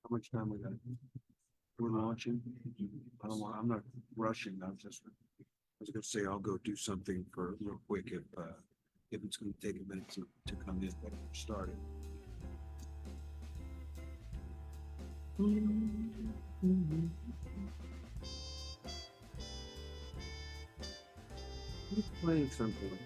How much time we got? We're launching. I'm not rushing. I was gonna say I'll go do something for real quick if it's gonna take a minute to come in, but we're starting. Playing something.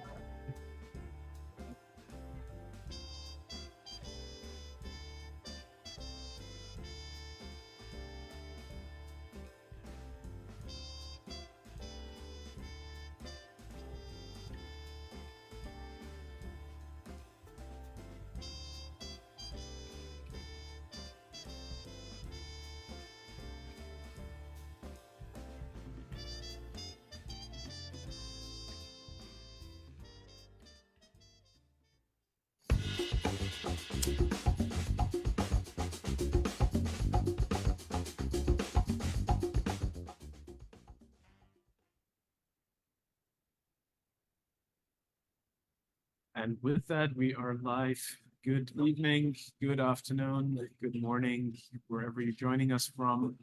And with that, we are live. Good evening, good afternoon, good morning, wherever you're joining us from.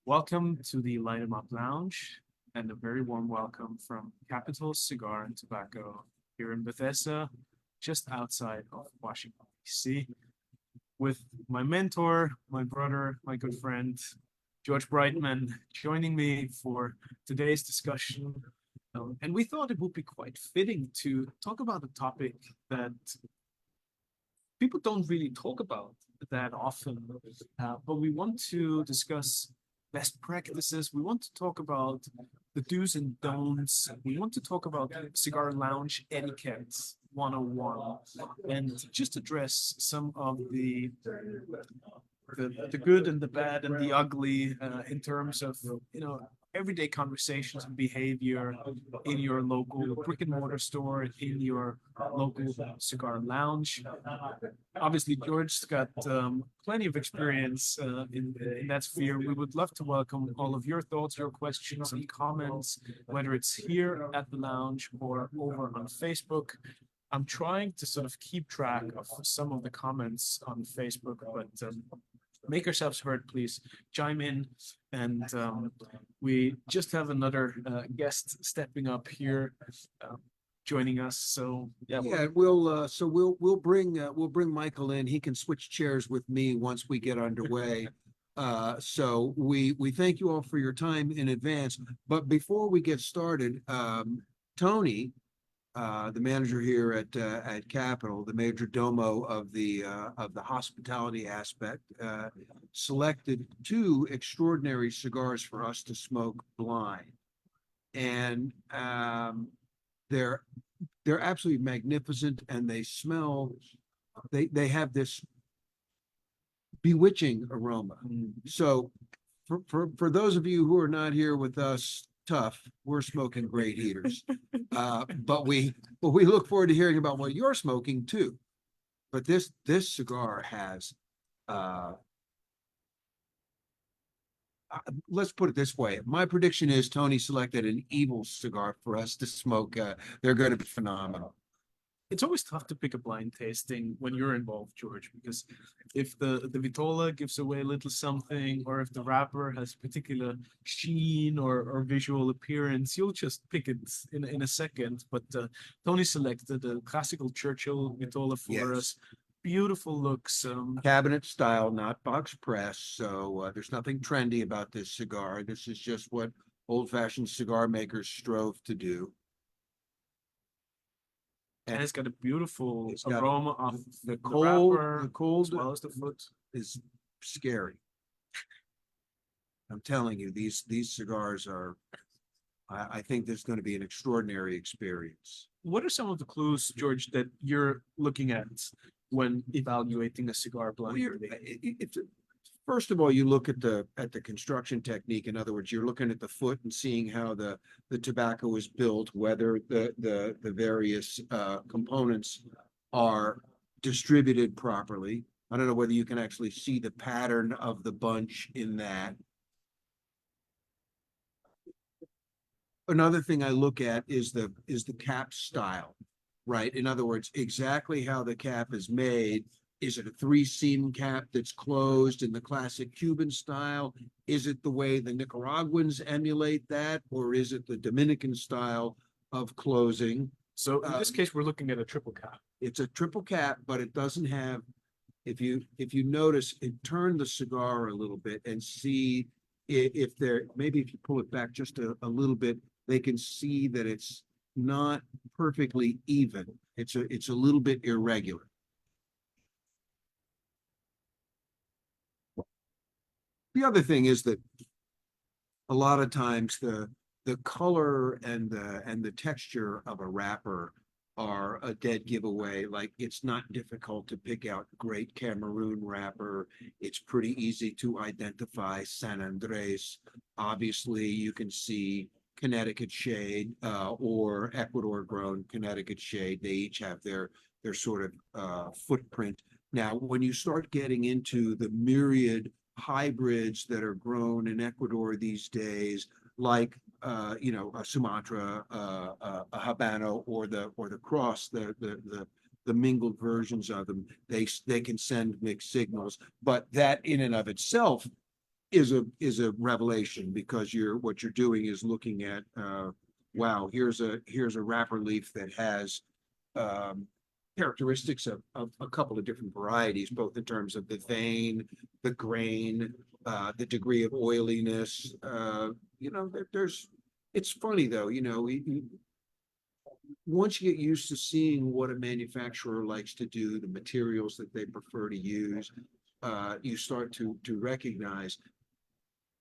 Welcome to the Light 'em Up Lounge, and a very warm welcome from Capital Cigar and Tobacco here in Bethesda, just outside of Washington, D.C., with my mentor, my brother, my good friend, George Brightman, joining me for today's discussion. And we thought it would be quite fitting to talk about a topic that people don't really talk about that often, but we want to discuss best practices. We want to talk about the do's and don'ts. We want to talk about cigar lounge etiquette 101 and just address some of the good and the bad and the ugly in terms of, everyday conversations and behavior in your local brick and mortar store, in your local cigar lounge. Obviously, George's got plenty of experience in that sphere. We would love to welcome all of your thoughts, your questions and comments, whether it's here at the lounge or over on Facebook. I'm trying to sort of keep track of some of the comments on Facebook, but make yourselves heard, please. Chime in. And we just have another guest stepping up here, joining us. So We'll bring Michael in. He can switch chairs with me once we get underway. So we thank you all for your time in advance. But before we get started, Tony, the manager here at Capitol, the major domo of the hospitality aspect, selected two extraordinary cigars for us to smoke blind, and they're absolutely magnificent, and they smell. They have this bewitching aroma. So, for those of you who are not here with us, tough, we're smoking great heaters, but we look forward to hearing about what you're smoking too. But this cigar has let's put it this way. My prediction is Tony selected an evil cigar for us to smoke. They're going to be phenomenal. It's always tough to pick a blind tasting when you're involved, George, because if the Vitola gives away a little something, or if the wrapper has particular sheen or visual appearance, you'll just pick it in a second. But Tony selected a classical Churchill Vitola for us. Beautiful looks. Cabinet style, not box press. So there's nothing trendy about this cigar. This is just what old-fashioned cigar makers strove to do. And it's got a beautiful aroma of the cold, wrapper, the cold as well as the foot. Is scary. I'm telling you, these cigars are. I think this is going to be an extraordinary experience. What are some of the clues, George, that you're looking at when evaluating a cigar blind? First of all, you look at the construction technique. In other words, you're looking at the foot and seeing how the tobacco is built, whether the various components are distributed properly. I don't know whether you can actually see the pattern of the bunch in that. Another thing I look at is the cap style, right? In other words, exactly how the cap is made Is it a three-seam cap that's closed in the classic Cuban style? Is it the way the Nicaraguans emulate that, or is it the Dominican style of closing? So in this case, we're looking at a triple cap. It's a triple cap, but it doesn't have, if you notice, turn the cigar a little bit and see if there, maybe if you pull it back just a little bit, they can see that it's not perfectly even. It's a little bit irregular. The other thing is that a lot of times the color and the texture of a wrapper are a dead giveaway. Like, it's not difficult to pick out great Cameroon wrapper. It's pretty easy to identify San Andres. Obviously, you can see Connecticut shade or Ecuador grown Connecticut shade. They each have their sort of footprint. Now, when you start getting into the myriad hybrids that are grown in Ecuador these days, like a Sumatra, a Habano, or the cross, the mingled versions of them, they can send mixed signals. But that in and of itself is a revelation, because what you're doing is looking at wow, here's a wrapper leaf that has characteristics of a couple of different varieties, both in terms of the vein, the grain, the degree of oiliness. It's funny though, once you get used to seeing what a manufacturer likes to do, the materials that they prefer to use, you start to recognize.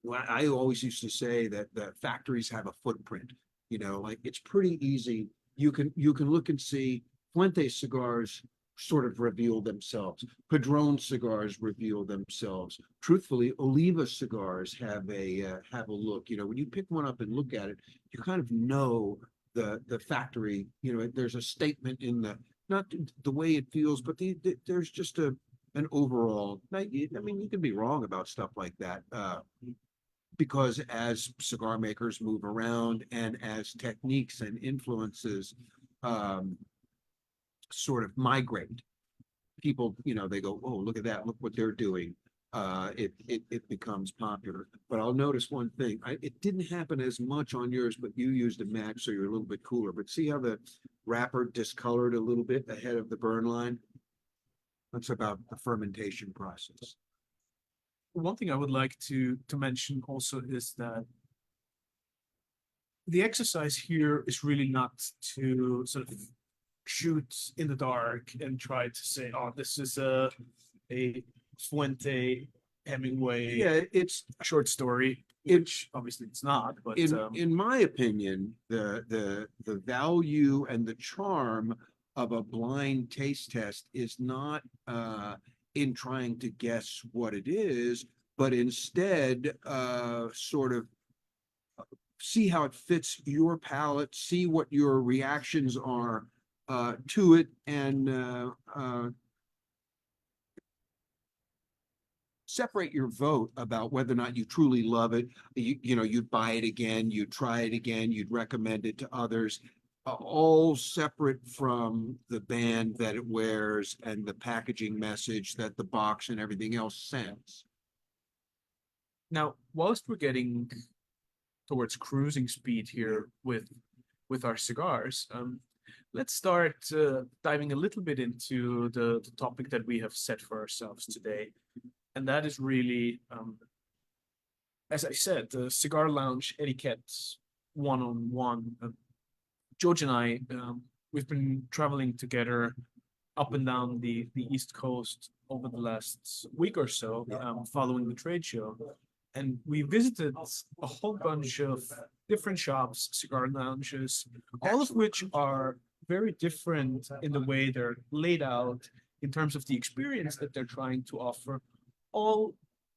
Well, I always used to say that the factories have a footprint. Like, it's pretty easy. You can look and see Fuente cigars sort of reveal themselves. Padron cigars reveal themselves. Truthfully, Oliva cigars have a look. When you pick one up and look at it, you kind of know the factory. There's a statement in not the way it feels, but there's just an overall. I mean, you can be wrong about stuff like that. Because as cigar makers move around and as techniques and influences sort of migrate, people, they go, oh, look at that, look what they're doing. It becomes popular. But I'll notice one thing. It didn't happen as much on yours, but you used a match, so you're a little bit cooler. But see how the wrapper discolored a little bit ahead of the burn line? That's about the fermentation process. One thing I would like to mention also is that the exercise here is really not to sort of shoot in the dark and try to say, oh, this is a Fuente Hemingway it's short story, which obviously it's not, but in my opinion, the value and the charm of a blind taste test is not in trying to guess what it is, but instead sort of see how it fits your palate, see what your reactions are to it, and separate your vote about whether or not you truly love it. You'd buy it again, you'd try it again, you'd recommend it to others, all separate from the band that it wears and the packaging message that the box and everything else sends. Now, whilst we're getting towards cruising speed here with our cigars, let's start diving a little bit into the topic that we have set for ourselves today. And that is really, as I said, the cigar lounge etiquette one-on-one. George and I, we've been traveling together up and down the East Coast over the last week or so, following the trade show. And we visited a whole bunch of different shops, cigar lounges, all of which are very different in the way they're laid out in terms of the experience that they're trying to offer, all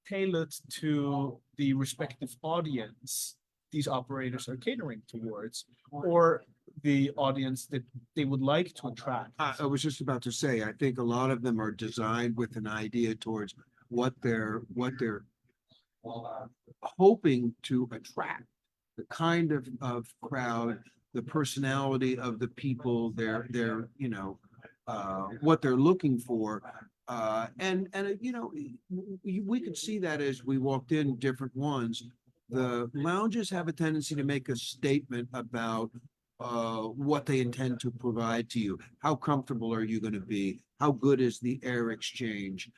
tailored to the respective audience these operators are catering towards, or the audience that they would like to attract. I was just about to say, I think a lot of them are designed with an idea towards what they're hoping to attract, the kind of crowd, the personality of the people, what they're looking for. We could see that as we walked in different ones. The lounges have a tendency to make a statement about what they intend to provide to you. How comfortable are you going to be? How good is the air exchange?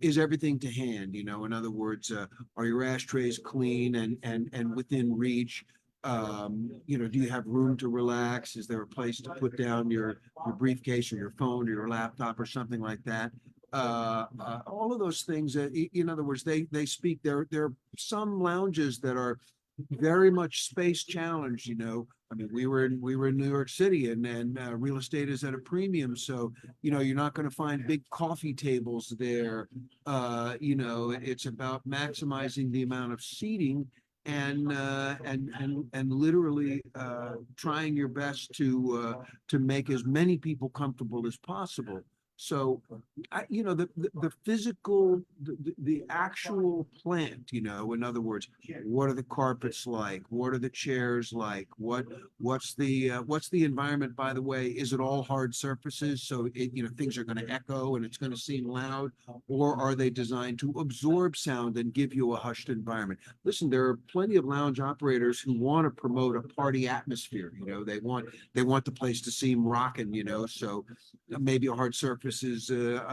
Is everything to hand? In other words, are your ashtrays clean and within reach? Do you have room to relax? Is there a place to put down your briefcase or your phone or your laptop or something like that? All of those things, in other words, they speak. There are some lounges that are very much space challenged. I mean, we were in New York City, and real estate is at a premium, so you're not going to find big coffee tables there. It's about maximizing the amount of seating and literally trying your best to make as many people comfortable as possible. So, the physical, the actual plant, in other words, what are the carpets like? What are the chairs like? What's the environment, by the way? Is it all hard surfaces? So things are going to echo and it's going to seem loud, or are they designed to absorb sound and give you a hushed environment? Listen, there are plenty of lounge operators who want to promote a party atmosphere. They want the place to seem rocking, so maybe a hard surface is a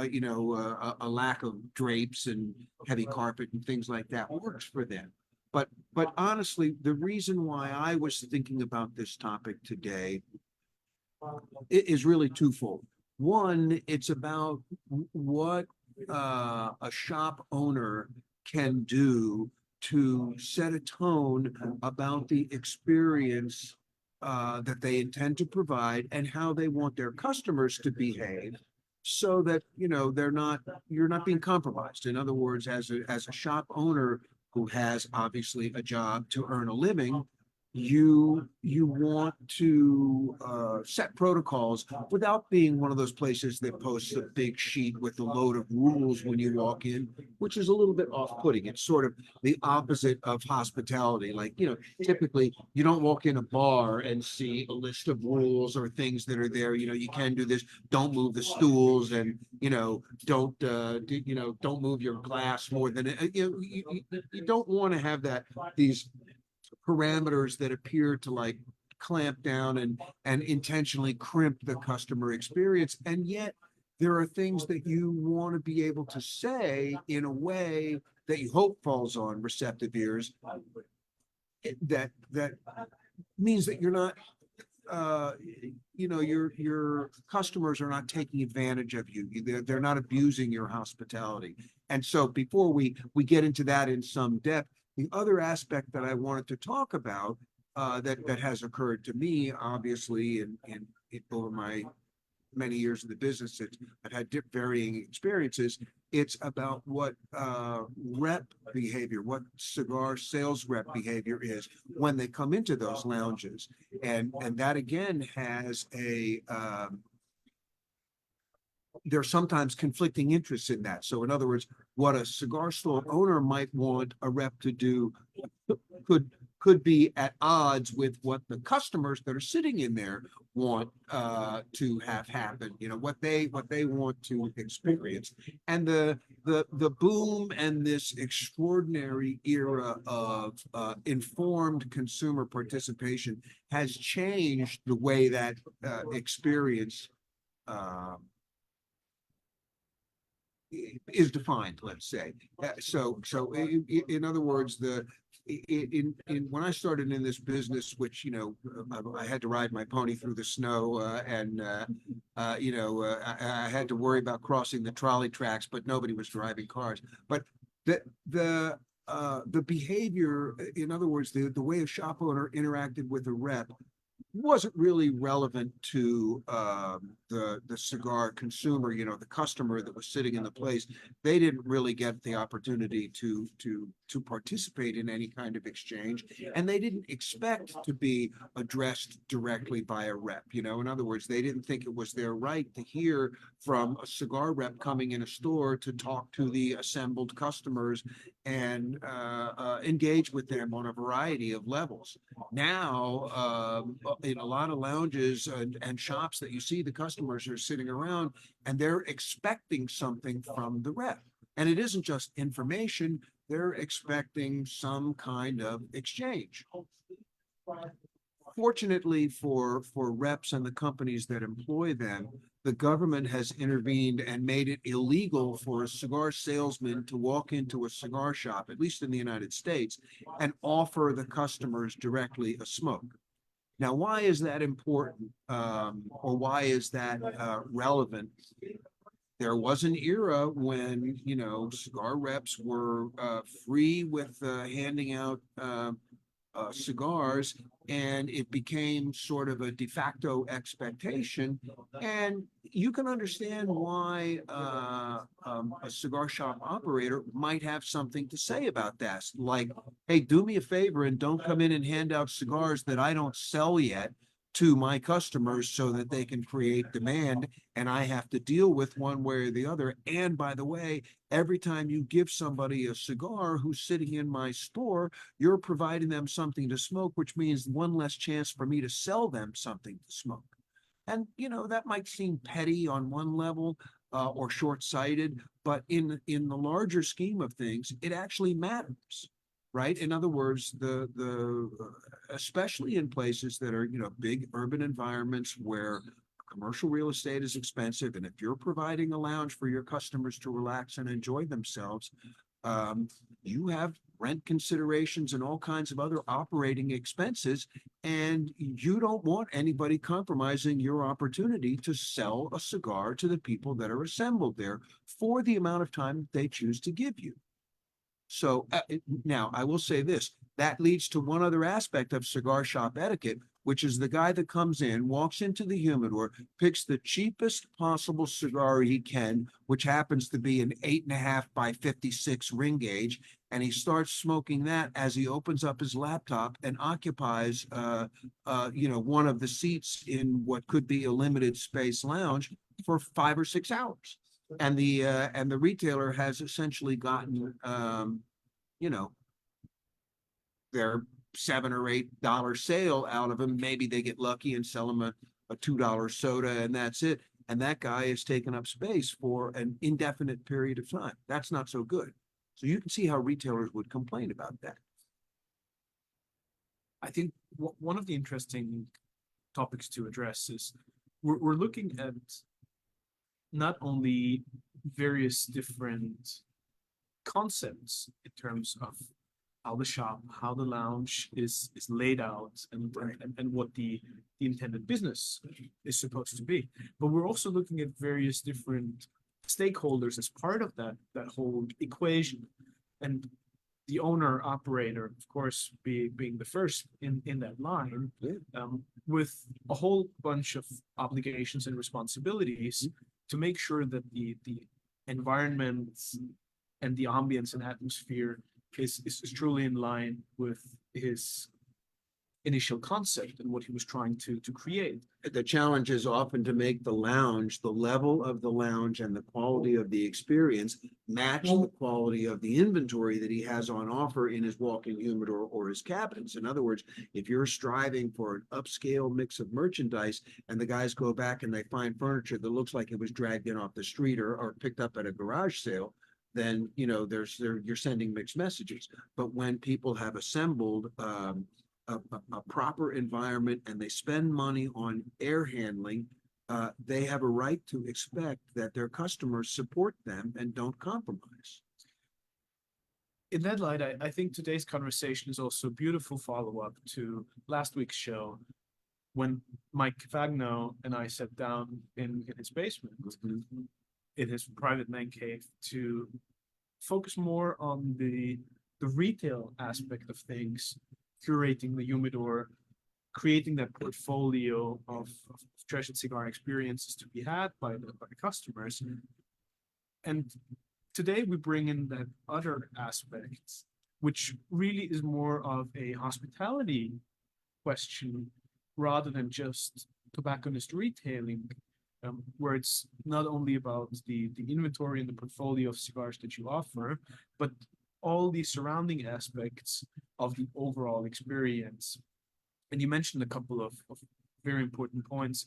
lack of drapes and heavy carpet and things like that works for them. But honestly, the reason why I was thinking about this topic today is really twofold. One, it's about what a shop owner can do to set a tone about the experience that they intend to provide and how they want their customers to behave, so that you're not being compromised. In other words, as a shop owner who has obviously a job to earn a living, you want to set protocols without being one of those places that posts a big sheet with a load of rules when you walk in, which is a little bit off-putting. It's sort of the opposite of hospitality. Like, typically you don't walk in a bar and see a list of rules or things that are there. You can do this, don't move the stools, and don't move your glass more than you don't want to have these parameters that appear to like clamp down and intentionally crimp the customer experience. And yet there are things that you want to be able to say in a way that you hope falls on receptive ears, that means that you're not your customers are not taking advantage of you. They're not abusing your hospitality. And so before we get into that in some depth, the other aspect that I wanted to talk about that has occurred to me, obviously, in over my many years in the business, I've had varying experiences. It's about what rep behavior, what cigar sales rep behavior is when they come into those lounges, and that again has there's sometimes conflicting interests in that. So in other words, what a cigar store owner might want a rep to do could be at odds with what the customers that are sitting in there want to have happen. What they want to experience. And the boom and this extraordinary era of informed consumer participation has changed the way that experience is defined, let's say. So in other words, when I started in this business, which I had to ride my pony through the snow, and I had to worry about crossing the trolley tracks, but nobody was driving cars. But the behavior, in other words, the way a shop owner interacted with a rep wasn't really relevant to the cigar consumer, the customer that was sitting in the place. They didn't really get the opportunity to participate in any kind of exchange, and they didn't expect to be addressed directly by a rep. In other words, they didn't think it was their right to hear from a cigar rep coming in a store to talk to the assembled customers and engage with them on a variety of levels. Now, in a lot of lounges and shops that you see, the customers are sitting around and they're expecting something from the rep. And it isn't just information, they're expecting some kind of exchange. Fortunately for reps and the companies that employ them, the government has intervened and made it illegal for a cigar salesman to walk into a cigar shop, at least in the United States, and offer the customers directly a smoke. Now, why is that important, or why is that relevant? There was an era when, cigar reps were free with handing out cigars, and it became sort of a de facto expectation. And you can understand why a cigar shop operator might have something to say about that. Like, hey, do me a favor and don't come in and hand out cigars that I don't sell yet to my customers so that they can create demand and I have to deal with one way or the other. And by the way, every time you give somebody a cigar who's sitting in my store, you're providing them something to smoke, which means one less chance for me to sell them something to smoke. And, that might seem petty on one level or short-sighted, but in the larger scheme of things, it actually matters. Right. In other words, especially in places that are, big urban environments where commercial real estate is expensive. And if you're providing a lounge for your customers to relax and enjoy themselves, you have rent considerations and all kinds of other operating expenses. And you don't want anybody compromising your opportunity to sell a cigar to the people that are assembled there for the amount of time they choose to give you. So now I will say this, that leads to one other aspect of cigar shop etiquette, which is the guy that comes in, walks into the humidor, picks the cheapest possible cigar he can, which happens to be an 8.5 by 56 ring gauge. And he starts smoking that as he opens up his laptop and occupies, one of the seats in what could be a limited space lounge for 5 or 6 hours. And the retailer has essentially gotten, their $7 or $8 sale out of him. Maybe they get lucky and sell him a $2 soda and that's it. And that guy is taking up space for an indefinite period of time. That's not so good. So you can see how retailers would complain about that. I think one of the interesting topics to address is we're looking at not only various different concepts in terms of how the shop, how the lounge is laid out, and what the intended business is supposed to be. But we're also looking at various different stakeholders as part of that whole equation. And the owner operator, of course, being the first in that line, with a whole bunch of obligations and responsibilities to make sure that the environment and the ambience and atmosphere is truly in line with his initial concept and what he was trying to create. The challenge is often to make the lounge, the level of the lounge and the quality of the experience match the quality of the inventory that he has on offer in his walk-in humidor or his cabinets. In other words, if you're striving for an upscale mix of merchandise and the guys go back and they find furniture that looks like it was dragged in off the street or picked up at a garage sale, then you're sending mixed messages. But when people have assembled a proper environment and they spend money on air handling, they have a right to expect that their customers support them and don't compromise. In that light, I think today's conversation is also a beautiful follow-up to last week's show when Mike Fagno and I sat down in his basement, in his private man cave, to focus more on the retail aspect of things, curating the humidor, creating that portfolio of treasured cigar experiences to be had by the customers. And today we bring in that other aspect, which really is more of a hospitality question rather than just tobacconist retailing, where it's not only about the inventory and the portfolio of cigars that you offer, but all the surrounding aspects of the overall experience. And you mentioned a couple of very important points.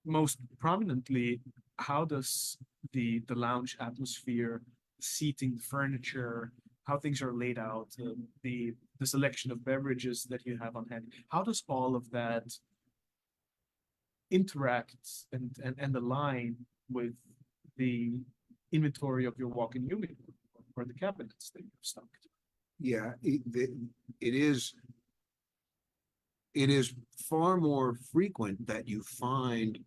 Most prominently, how does the lounge atmosphere, seating, furniture, how things are laid out, the selection of beverages that you have on hand, how does all of that interact and align with the inventory of your walk-in humidor or the cabinets that you've stocked? Yeah, it is. It is far more frequent that you find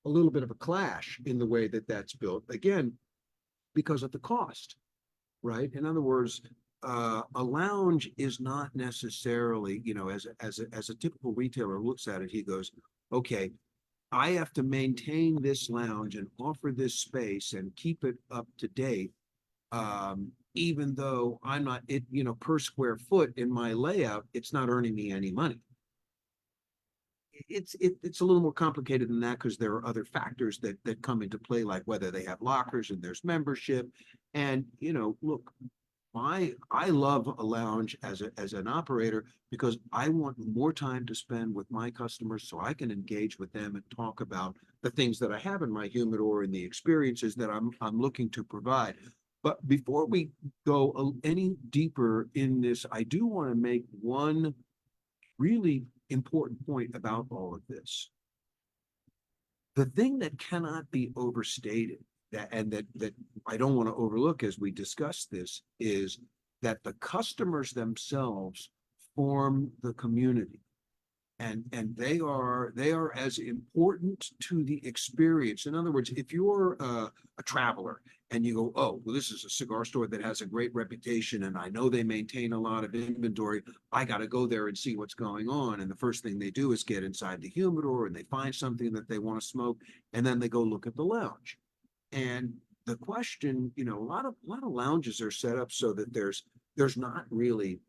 a little bit of a clash in the way that that's built. Again, because of the cost, right? In other words, a lounge is not necessarily, as a typical retailer looks at it, he goes, okay, I have to maintain this lounge and offer this space and keep it up to date. Even though I'm not it, per square foot in my layout, it's not earning me any money. It's a little more complicated than that because there are other factors that come into play, like whether they have lockers and there's membership. And look, I love a lounge as an operator because I want more time to spend with my customers so I can engage with them and talk about the things that I have in my humidor and the experiences that I'm looking to provide. But before we go any deeper in this, I do want to make one really important point about all of this. The thing that cannot be overstated that I don't want to overlook as we discuss this is that the customers themselves form the community. And they are as important to the experience. In other words, if you're a traveler and you go, oh, well, this is a cigar store that has a great reputation and I know they maintain a lot of inventory, I got to go there and see what's going on. And the first thing they do is get inside the humidor and they find something that they want to smoke, and then they go look at the lounge. And the question, a lot of lounges are set up so that there's not really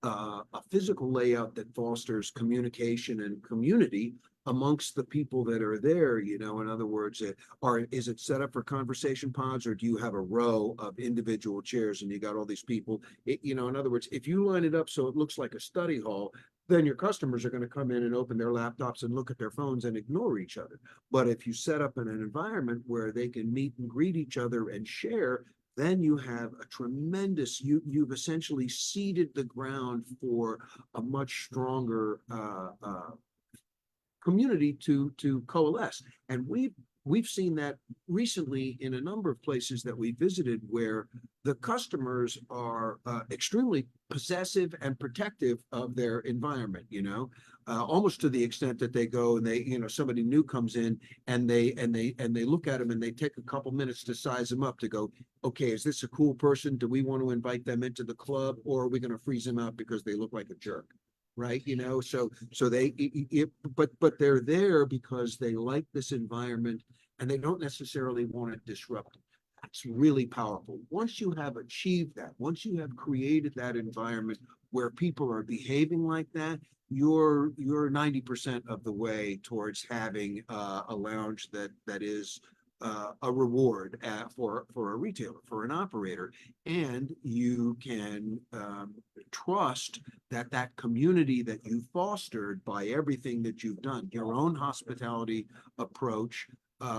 a physical layout that fosters communication and community amongst the people that are there. In other words, is it set up for conversation pods, or do you have a row of individual chairs and you got all these people? In other words, if you line it up so it looks like a study hall, then your customers are going to come in and open their laptops and look at their phones and ignore each other. But if you set up in an environment where they can meet and greet each other and share, then you have a tremendous, you've essentially seeded the ground for a much stronger community to coalesce. And we've seen that recently in a number of places that we visited where the customers are extremely possessive and protective of their environment, almost to the extent that they go and they, somebody new comes in and they look at them and they take a couple minutes to size them up to go, okay, is this a cool person? Do we want to invite them into the club, or are we going to freeze them out because they look like a jerk? Right, so they but they're there because they like this environment and they don't necessarily want to disrupt it. That's really powerful. Once you have achieved that, once you have created that environment where people are behaving like that, you're 90% of the way towards having a lounge that is a reward for a retailer, for an operator, and you can trust that community that you fostered by everything that you've done, your own hospitality approach,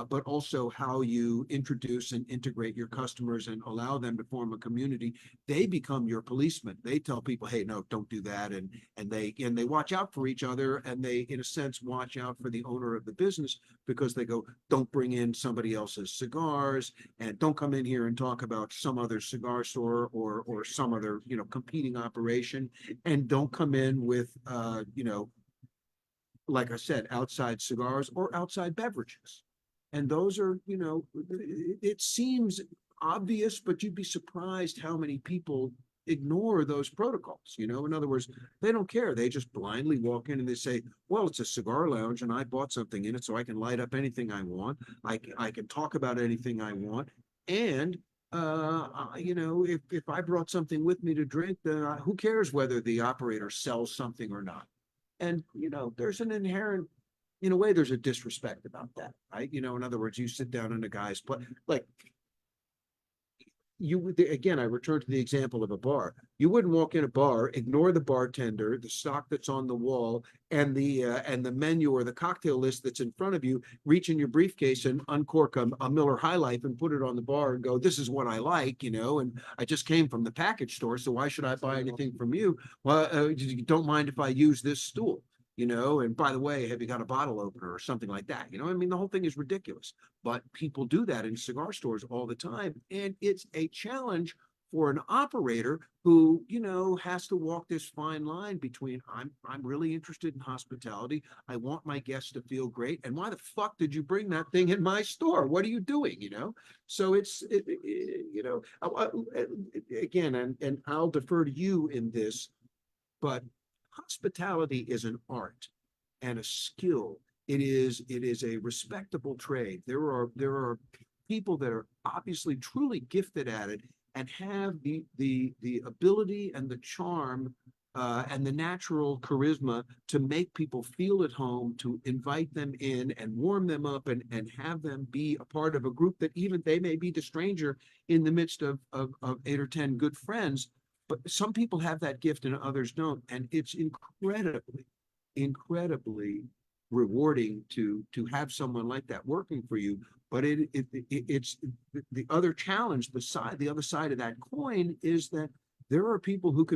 but also how you introduce and integrate your customers and allow them to form a community. They become your policemen. They tell people, hey, no, don't do that. And they watch out for each other, and they, in a sense, watch out for the owner of the business, because they go, don't bring in somebody else's cigars, and don't come in here and talk about some other cigar store or some other, competing operation. And don't come in with, like I said, outside cigars or outside beverages. And those are, it seems obvious, but you'd be surprised how many people ignore those protocols. In other words, they don't care. They just blindly walk in and they say, well, it's a cigar lounge and I bought something in it, so I can light up anything I want. I can talk about anything I want. And if I brought something with me to drink, then who cares whether the operator sells something or not? And there's an inherent, in a way, there's a disrespect about that, right? In other words, you sit down in a guy's place, like, you would, again, I return to the example of a bar. You wouldn't walk in a bar, ignore the bartender, the stock that's on the wall, and the menu or the cocktail list that's in front of you, reach in your briefcase and uncork a Miller High Life and put it on the bar and go, this is what I like, and I just came from the package store, so why should I buy anything from you? Well, you don't mind if I use this stool, and by the way, have you got a bottle opener or something like that? I mean, the whole thing is ridiculous, but people do that in cigar stores all the time. And it's a challenge for an operator who, has to walk this fine line between I'm really interested in hospitality. I want my guests to feel great. And why the fuck did you bring that thing in my store? What are you doing? So again, and I'll defer to you in this, but hospitality is an art and a skill. It is a respectable trade. There are people that are obviously truly gifted at it and have the ability and the charm and the natural charisma to make people feel at home, to invite them in and warm them up and have them be a part of a group that even they may be the stranger in the midst of 8 or 10 good friends. But some people have that gift and others don't. And it's incredibly rewarding to have someone like that working for you. But it's the other challenge, the other side of that coin is that there are people who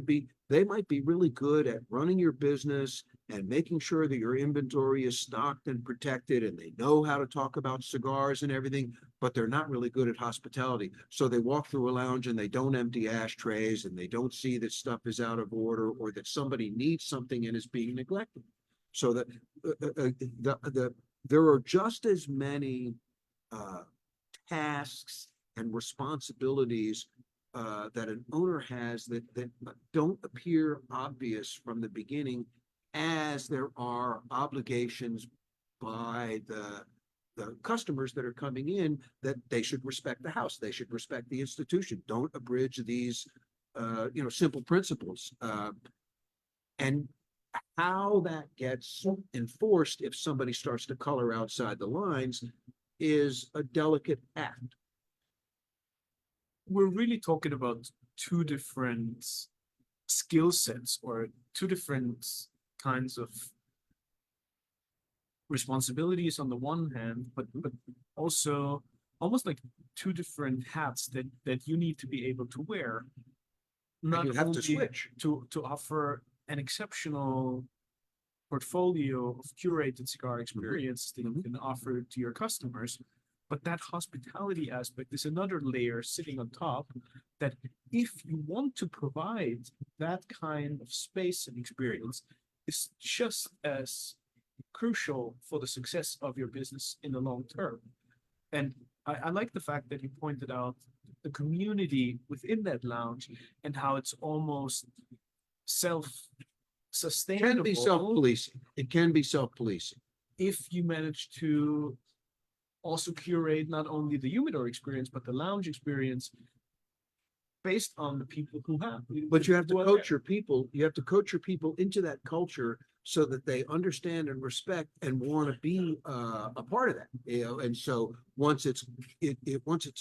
they might be really good at running your business and making sure that your inventory is stocked and protected, and they know how to talk about cigars and everything, but they're not really good at hospitality. So they walk through a lounge and they don't empty ashtrays, and they don't see that stuff is out of order or that somebody needs something and is being neglected. So that there are just as many tasks and responsibilities that an owner has that don't appear obvious from the beginning, as there are obligations by the customers that are coming in, that they should respect the house, they should respect the institution, don't abridge these simple principles. And how that gets enforced if somebody starts to color outside the lines is a delicate act. We're really talking about two different skill sets or two different kinds of responsibilities on the one hand, but also almost like two different hats that you need to be able to wear. Not you have only to switch to offer an exceptional portfolio of curated cigar experience that you can offer to your customers, but that hospitality aspect is another layer sitting on top, that if you want to provide that kind of space and experience, is just as crucial for the success of your business in the long term. And I like the fact that you pointed out the community within that lounge and how it's almost self-sustainable. Can be self-policing. It can be self-policing. If you manage to also curate not only the humidor experience, but the lounge experience based on the people who have. But you have to coach your people. You have to coach your people into that culture so that they understand and respect and want to be a part of that. And so once it's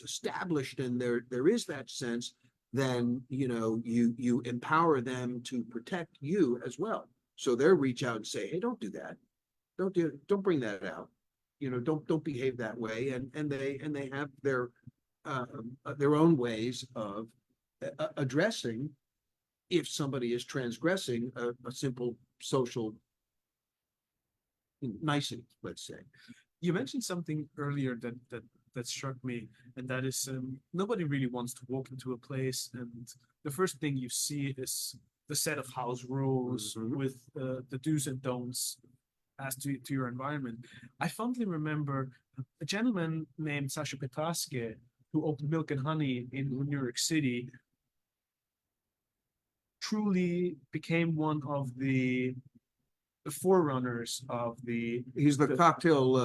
established and there is that sense, then you empower them to protect you as well. So they'll reach out and say, hey, don't do that. Don't bring that out. Don't behave that way. And they have their own ways of addressing if somebody is transgressing a simple social nicety, let's say. You mentioned something earlier that struck me, and that is nobody really wants to walk into a place and the first thing you see is the set of house rules with the do's and don'ts as to your environment. I fondly remember a gentleman named Sasha Petraske, who opened Milk and Honey in New York City, truly became one of the forerunners of he's the cocktail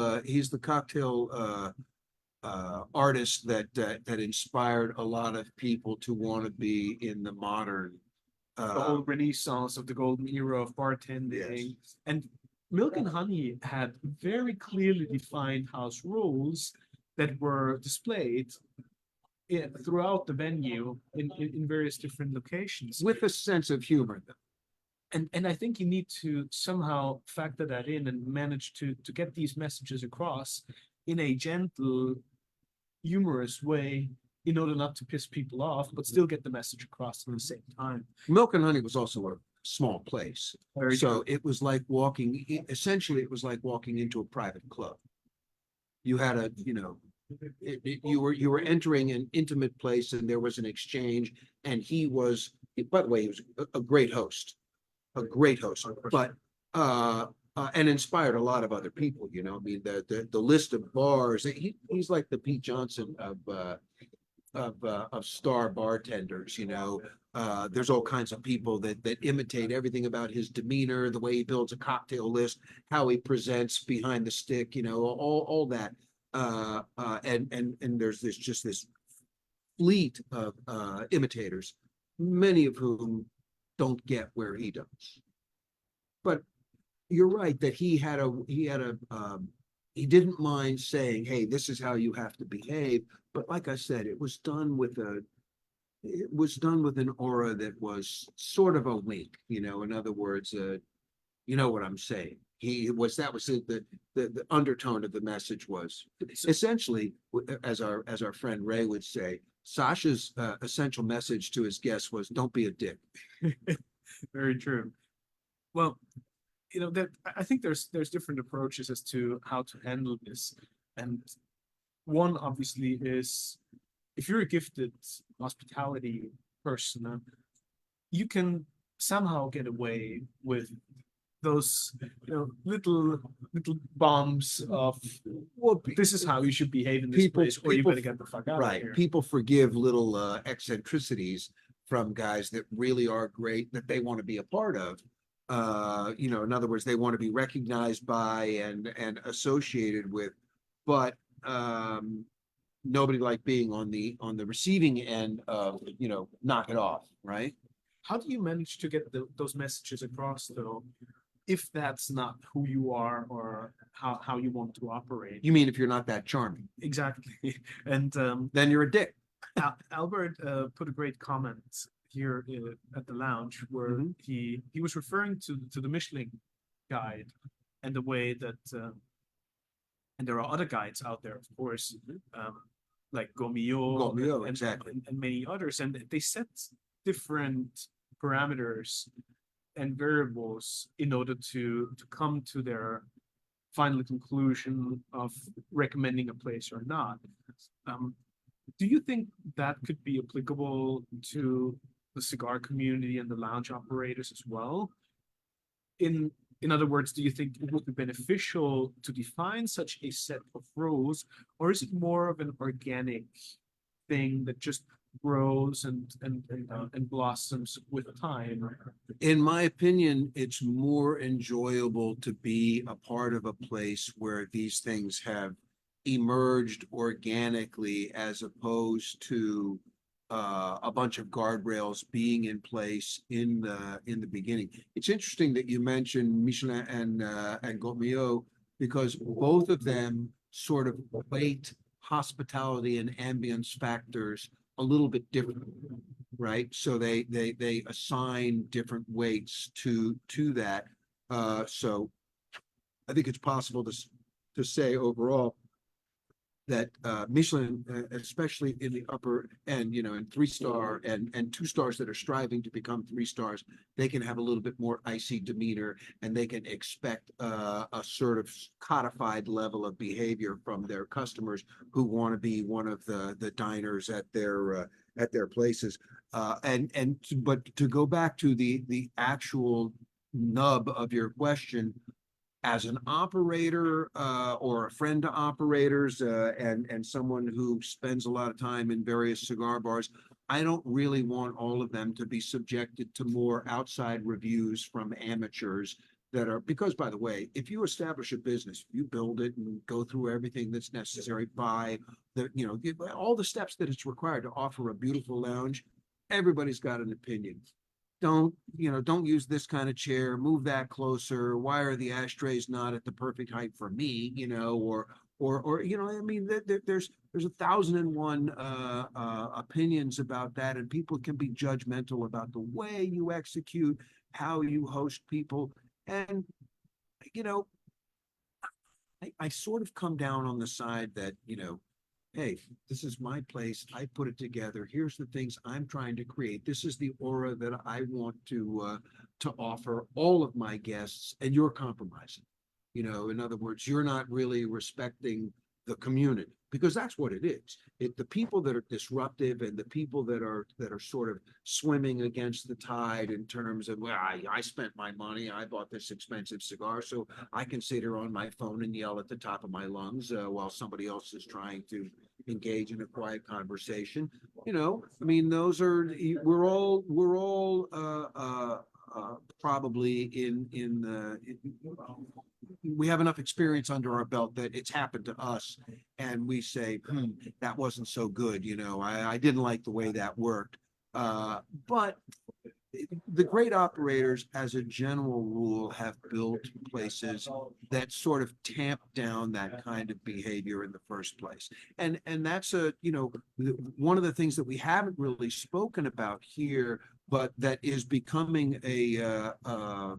artist that inspired a lot of people to want to be in the modern the whole renaissance of the golden era of bartending. Yes. And Milk and Honey had very clearly defined house rules that were displayed throughout the venue in various different locations. With a sense of humor, though. And I think you need to somehow factor that in and manage to get these messages across in a gentle, humorous way in order not to piss people off, but still get the message across at the same time. Milk and Honey was also a small place. Very So it was like essentially it was like walking into a private club. You had you were entering an intimate place and there was an exchange, and he was, by the way, he was a great host, but and inspired a lot of other people, I mean, the list of bars, he's like the Pete Johnson of star bartenders, there's all kinds of people that imitate everything about his demeanor, the way he builds a cocktail list, how he presents behind the stick, all that. And there's this fleet of imitators, many of whom don't get where he does. But you're right that he didn't mind saying, hey, this is how you have to behave. But like I said, it was done with an aura that was sort of a wink, in other words, you know what I'm saying. The undertone of the message was essentially, as our friend Ray would say, Sasha's essential message to his guests was, don't be a dick. Very true. Well, that I think there's different approaches as to how to handle this. And one obviously is, if you're a gifted hospitality person, you can somehow get away with those little bombs of, well, this is how you should behave in this place, or you better get the fuck out of here. People forgive little eccentricities from guys that really are great, that they want to be a part of. In other words, they want to be recognized by and associated with, but nobody like being on the receiving end of, knock it off, right? How do you manage to get those messages across, though, if that's not who you are or how you want to operate? You mean if you're not that charming? Exactly. And then you're a dick. Albert put a great comment here at the lounge where he was referring to the Michelin guide and the way that and there are other guides out there, of course, like Gomio exactly, and many others, and they set different parameters and variables in order to come to their final conclusion of recommending a place or not. Do you think that could be applicable to the cigar community and the lounge operators as well? In other words, do you think it would be beneficial to define such a set of rules, or is it more of an organic thing that just grows and blossoms with time? In my opinion, it's more enjoyable to be a part of a place where these things have emerged organically, as opposed to a bunch of guardrails being in place in the beginning. It's interesting that you mentioned Michelin and Gomio, because both of them sort of weight hospitality and ambience factors a little bit different, right? So they assign different weights to that. So I think it's possible to say overall that Michelin, especially in the upper end, in 3-star and 2 stars that are striving to become 3 stars, they can have a little bit more icy demeanor, and they can expect a sort of codified level of behavior from their customers who want to be one of the diners at their places. But to go back to the actual nub of your question, as an operator or a friend to operators and someone who spends a lot of time in various cigar bars, I don't really want all of them to be subjected to more outside reviews from amateurs that are, because, by the way, if you establish a business, you build it and go through everything that's necessary, by all the steps that it's required to offer a beautiful lounge, everybody's got an opinion. Don't use this kind of chair, move that closer. Why are the ashtrays not at the perfect height for me? or, you know, I mean, there's 1,001 opinions about that, and people can be judgmental about the way you execute, how you host people. And, you know, I sort of come down on the side that, you know, hey, this is my place. I put it together. Here's the things I'm trying to create. This is the aura that I want to offer all of my guests, and you're compromising. You know, in other words, you're not really respecting the community, because that's what it is. The people that are disruptive and the people that are sort of swimming against the tide in terms of, well, I spent my money, I bought this expensive cigar, so I can sit here on my phone and yell at the top of my lungs while somebody else is trying to engage in a quiet conversation. You know, I mean, those are, we're all probably we have enough experience under our belt that it's happened to us, and we say, that wasn't so good. You know, I didn't like the way that worked. But the great operators, as a general rule, have built places that sort of tamp down that kind of behavior in the first place. And that's one of the things that we haven't really spoken about here, but that is becoming a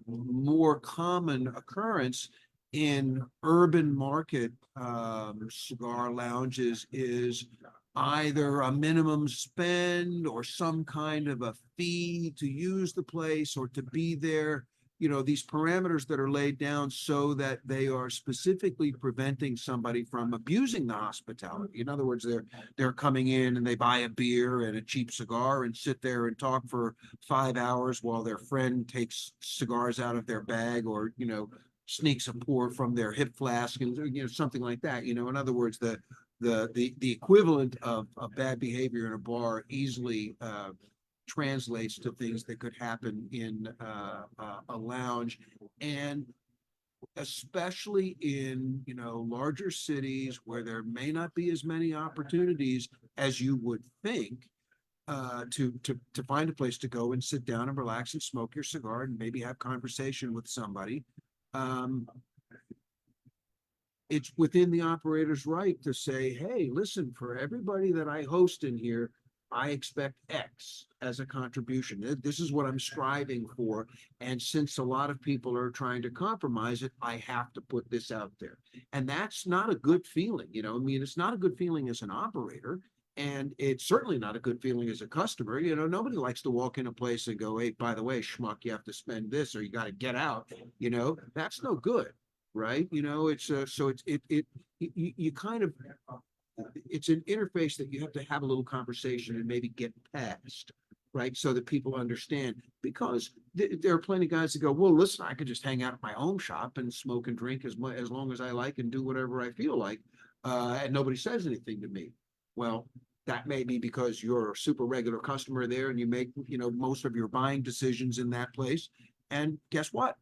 more common occurrence in urban market cigar lounges, is either a minimum spend or some kind of a fee to use the place or to be there. You know, these parameters that are laid down so that they are specifically preventing somebody from abusing the hospitality. In other words, they're coming in and they buy a beer and a cheap cigar and sit there and talk for 5 hours while their friend takes cigars out of their bag, or, you know, sneaks a pour from their hip flask, and, you know, something like that. You know, in other words, the equivalent of bad behavior in a bar easily translates to things that could happen in a lounge. And especially in, you know, larger cities where there may not be as many opportunities as you would think to find a place to go and sit down and relax and smoke your cigar and maybe have conversation with somebody. It's within the operator's right to say, hey, listen, for everybody that I host in here, I expect X as a contribution. This is what I'm striving for. And since a lot of people are trying to compromise it, I have to put this out there. And that's not a good feeling. You know, I mean, it's not a good feeling as an operator. And it's certainly not a good feeling as a customer. You know, nobody likes to walk in a place and go, hey, by the way, schmuck, you have to spend this or you got to get out. You know, that's no good. Right. You know, it's so you kind of, it's an interface that you have to have a little conversation and maybe get past, right? So that people understand, because there are plenty of guys that go, well, listen, I could just hang out at my home shop and smoke and drink as long as I like and do whatever I feel like, and nobody says anything to me. Well, that may be because you're a super regular customer there and you make, you know, most of your buying decisions in that place. And guess what?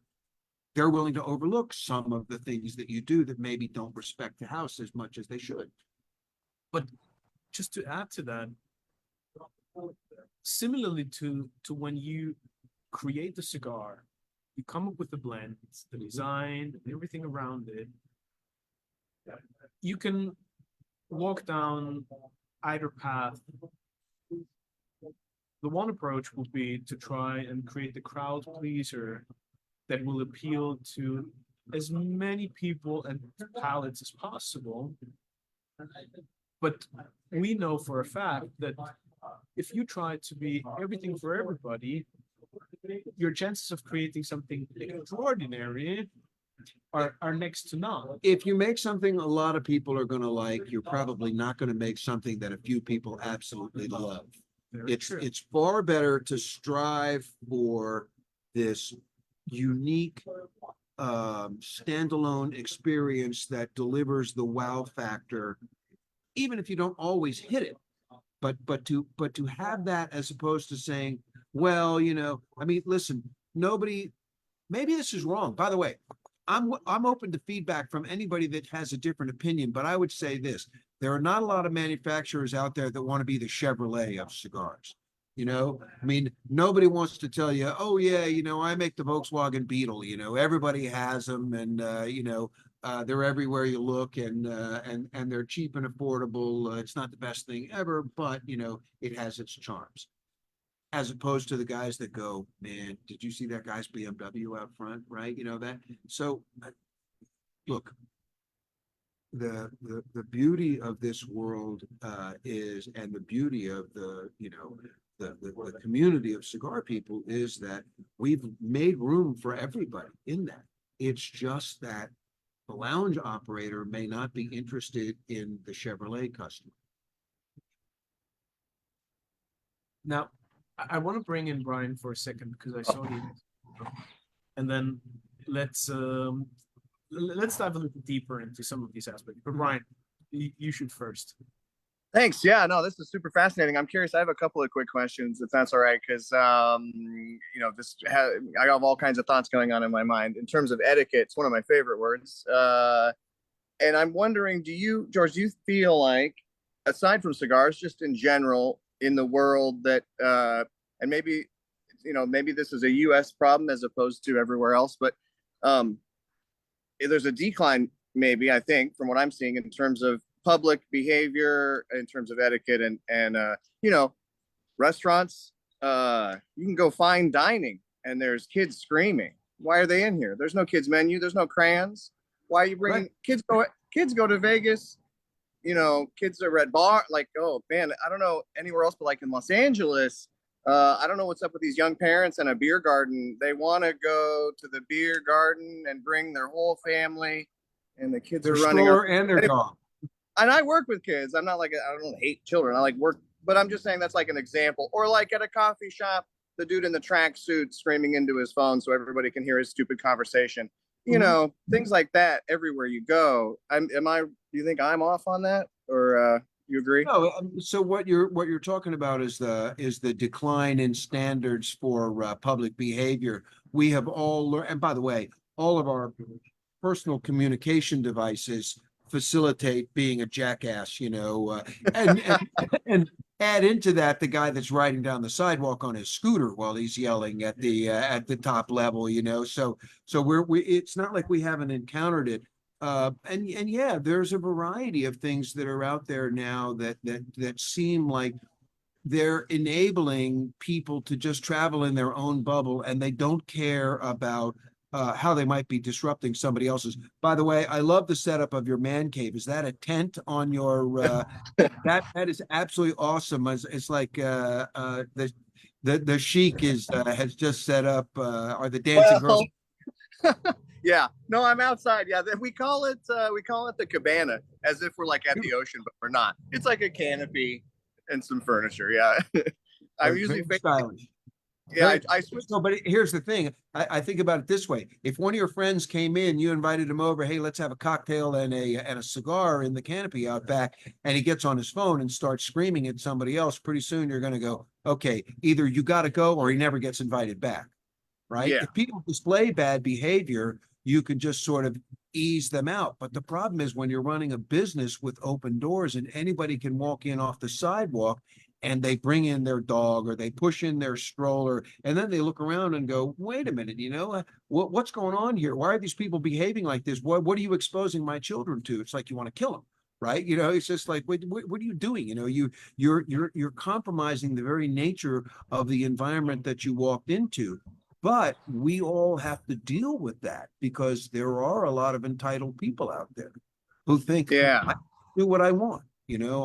They're willing to overlook some of the things that you do that maybe don't respect the house as much as they should. But just to add to that, similarly to when you create the cigar, you come up with the blend, the design, everything around it. You can walk down either path. The one approach will be to try and create the crowd pleaser that will appeal to as many people and palates as possible. But we know for a fact that if you try to be everything for everybody, your chances of creating something extraordinary are next to none. If you make something a lot of people are going to like, you're probably not going to make something that a few people absolutely love. It's far better to strive for this unique standalone experience that delivers the wow factor, even if you don't always hit it. But to have that, as opposed to saying, well, you know, I mean, listen, maybe this is wrong. By the way, I'm open to feedback from anybody that has a different opinion, but I would say this: there are not a lot of manufacturers out there that want to be the Chevrolet of cigars. You know, I mean, nobody wants to tell you, oh yeah, you know, I make the Volkswagen Beetle, you know, everybody has them, and you know, They're everywhere you look, and they're cheap and affordable. It's not the best thing ever, but you know, it has its charms. As opposed to the guys that go, man, did you see that guy's BMW out front? Right? You know that. So look, the beauty of this world is, and the beauty of the, you know, the community of cigar people is that we've made room for everybody in that. It's just that the lounge operator may not be interested in the Chevrolet customer. Now, I want to bring in Brian for a second because I saw you, and then let's let's dive a little deeper into some of these aspects. But Brian, you should first. Thanks. Yeah, no, this is super fascinating. I'm curious. I have a couple of quick questions, if that's all right, because you know, I have all kinds of thoughts going on in my mind in terms of etiquette. It's one of my favorite words, and I'm wondering, George, do you feel like, aside from cigars, just in general in the world, that and maybe, you know, maybe this is a U.S. problem as opposed to everywhere else, but there's a decline, maybe, I think, from what I'm seeing in terms of public behavior, in terms of etiquette, and you know, restaurants, you can go fine dining and there's kids screaming. Why are they in here? There's no kids menu, there's no crayons. Why are you bringing kids go to Vegas, you know, kids are at bar, like, oh man, I don't know anywhere else, but like in Los Angeles, I don't know what's up with these young parents and a beer garden. They want to go to the beer garden and bring their whole family, and the kids Their are running stroller around. and their dog. And I work with kids. I'm not like, I don't hate children. I like work, but I'm just saying that's like an example. Or like at a coffee shop, the dude in the tracksuit screaming into his phone so everybody can hear his stupid conversation. You know, things like that everywhere you go. Do you think I'm off on that, or you agree? No, so what you're talking about is the decline in standards for public behavior. We have all learned, and by the way, all of our personal communication devices facilitate being a jackass, you know, and add into that the guy that's riding down the sidewalk on his scooter while he's yelling at the top level, you know. So we it's not like we haven't encountered it. And yeah, there's a variety of things that are out there now that seem like they're enabling people to just travel in their own bubble, and they don't care about how they might be disrupting somebody else's. By the way, I love the setup of your man cave. Is that a tent on your that is absolutely awesome. It's like the Sheik has just set up are the dancing girls. Yeah, no, I'm outside. Yeah, we call it the cabana, as if we're like at the ocean, but we're not. It's like a canopy and some furniture. Yeah, I'm usually stylish. Yeah, I switched. No, but here's the thing. I think about it this way. If one of your friends came in, you invited him over, hey, let's have a cocktail and a cigar in the canopy out back, and he gets on his phone and starts screaming at somebody else, pretty soon you're going to go, okay, either you got to go or he never gets invited back, right? Yeah. If people display bad behavior, you can just sort of ease them out. But the problem is when you're running a business with open doors and anybody can walk in off the sidewalk, and they bring in their dog or they push in their stroller, and then they look around and go, wait a minute, you know, what's going on here? Why are these people behaving like this? What are you exposing my children to? It's like you want to kill them, right? You know, it's just like, what are you doing? You know, you're compromising the very nature of the environment that you walked into. But we all have to deal with that because there are a lot of entitled people out there who think, Yeah, I do what I want. You know,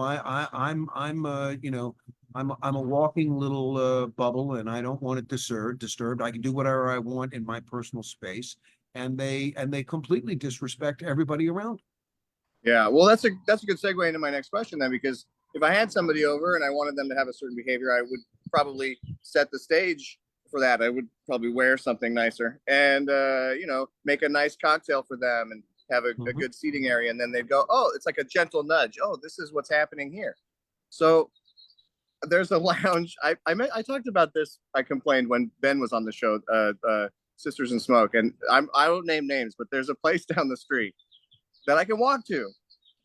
you know, I'm a walking little bubble, and I don't want it disturbed. I can do whatever I want in my personal space, and they completely disrespect everybody around. yeah. Well, that's a good segue into my next question then, because if I had somebody over and I wanted them to have a certain behavior, I would probably set the stage for that. I would probably wear something nicer and you know, make a nice cocktail for them and have a good seating area, and then they'd go, oh, it's like a gentle nudge. Oh, this is what's happening here. So there's a lounge. I talked about this. I complained when Ben was on the show, Sisters in Smoke, and I won't name names, but there's a place down the street that I can walk to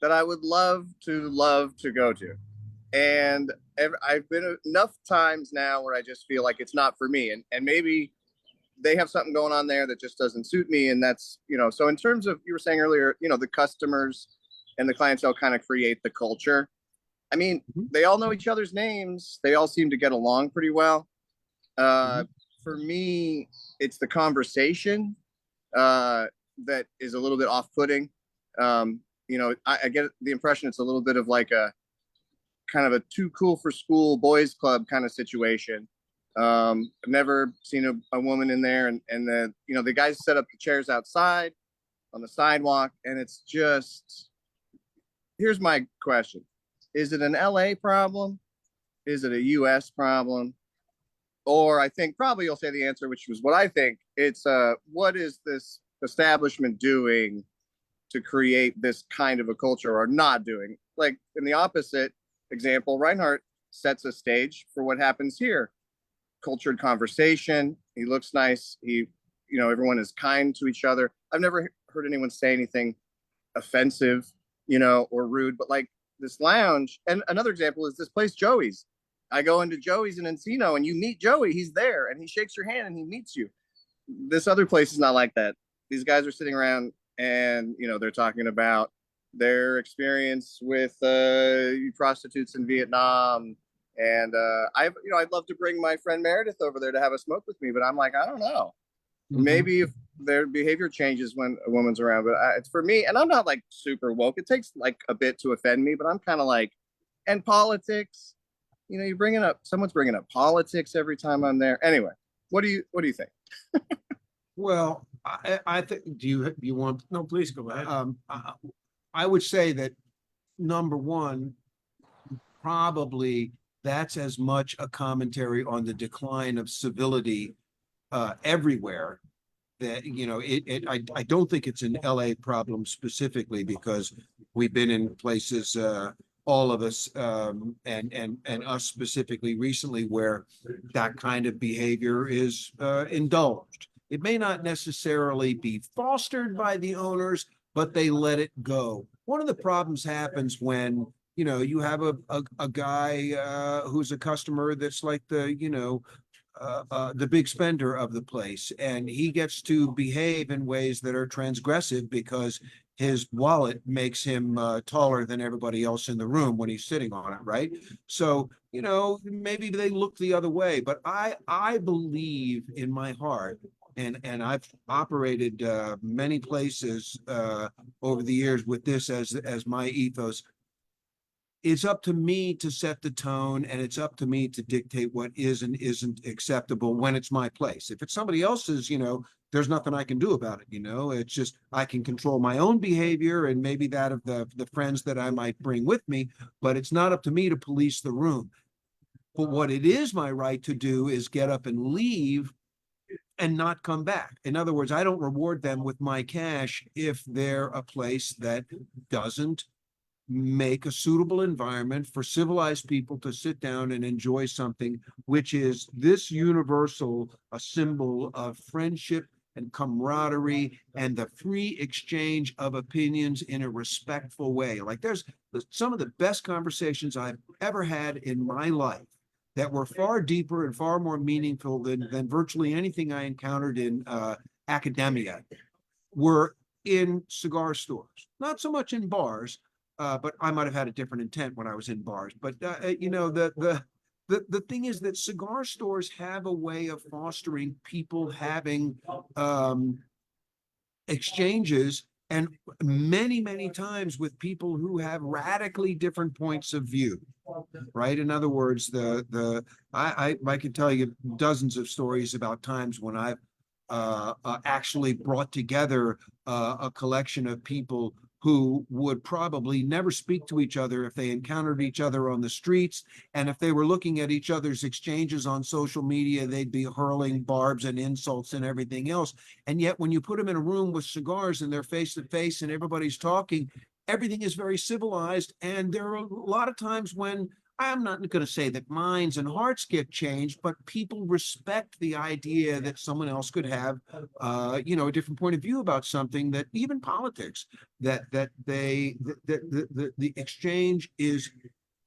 that I would love to go to. And I've been enough times now where I just feel like it's not for me. And maybe they have something going on there that just doesn't suit me. And that's, so in terms of, you were saying earlier, the customers and the clientele kind of create the culture. I mean, they all know each other's names. They all seem to get along pretty well. For me, it's the conversation that is a little bit off-putting. I get the impression it's a little bit of like a kind of a too cool for school boys club kind of situation. I've never seen a woman in there, and the guys set up the chairs outside on the sidewalk, and it's just, here's my question. Is it an LA problem? Is it a US problem? Or I think probably you'll say the answer, which was what I think. It's what is this establishment doing to create this kind of a culture, or not doing? Like in the opposite example, Reinhardt sets a stage for what happens here. Cultured conversation. He looks nice. Everyone is kind to each other. I've never heard anyone say anything offensive, or rude, but like this lounge. And another example is this place, Joey's. I go into Joey's in Encino and you meet Joey. He's there and he shakes your hand and he meets you. This other place is not like that. These guys are sitting around and, they're talking about their experience with prostitutes in Vietnam. And I'd love to bring my friend Meredith over there to have a smoke with me, but I'm like, I don't know. Maybe if their behavior changes when a woman's around, but it's for me, and I'm not like super woke. It takes like a bit to offend me, but I'm kind of like, and politics, someone's bringing up politics every time I'm there. Anyway, what do you think? Well, I think, do you want? No, please go ahead. I would say that number one, probably that's as much a commentary on the decline of civility everywhere. That I don't think it's an LA problem specifically, because we've been in places, all of us, and us specifically recently, where that kind of behavior is indulged. It may not necessarily be fostered by the owners, but they let it go. One of the problems happens when you have a guy who's a customer that's like the big spender of the place, and he gets to behave in ways that are transgressive because his wallet makes him taller than everybody else in the room when he's sitting on it, right? So, maybe they look the other way, but I believe in my heart, and I've operated many places over the years with this as my ethos. It's up to me to set the tone, and it's up to me to dictate what is and isn't acceptable when it's my place. If it's somebody else's, there's nothing I can do about it. It's just, I can control my own behavior and maybe that of the friends that I might bring with me, but it's not up to me to police the room. But what it is my right to do is get up and leave and not come back. In other words, I don't reward them with my cash if they're a place that doesn't make a suitable environment for civilized people to sit down and enjoy something, which is this universal, a symbol of friendship and camaraderie and the free exchange of opinions in a respectful way. Like, there's some of the best conversations I've ever had in my life that were far deeper and far more meaningful than virtually anything I encountered in academia, were in cigar stores. Not so much in bars, but I might have had a different intent when I was in bars. But the thing is that cigar stores have a way of fostering people having exchanges, and many times with people who have radically different points of view. Right. In other words, I could tell you dozens of stories about times when I've actually brought together a collection of people who would probably never speak to each other if they encountered each other on the streets. And if they were looking at each other's exchanges on social media, they'd be hurling barbs and insults and everything else. And yet when you put them in a room with cigars and they're face to face and everybody's talking, everything is very civilized. And there are a lot of times when, I'm not going to say that minds and hearts get changed, but people respect the idea that someone else could have, a different point of view about something, that even politics, that the exchange is,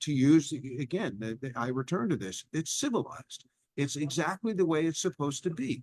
to use again, I return to this, it's civilized. It's exactly the way it's supposed to be.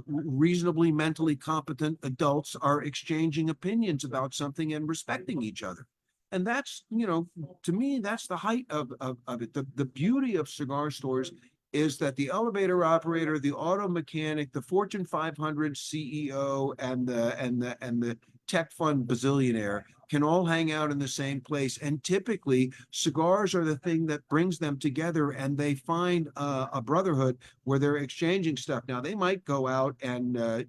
reasonably mentally competent adults are exchanging opinions about something and respecting each other. And that's, to me, that's the height of it. The beauty of cigar stores is that the elevator operator, the auto mechanic, the Fortune 500 CEO, and the tech fund bazillionaire can all hang out in the same place. And typically, cigars are the thing that brings them together, and they find a brotherhood where they're exchanging stuff. Now, they might go out and,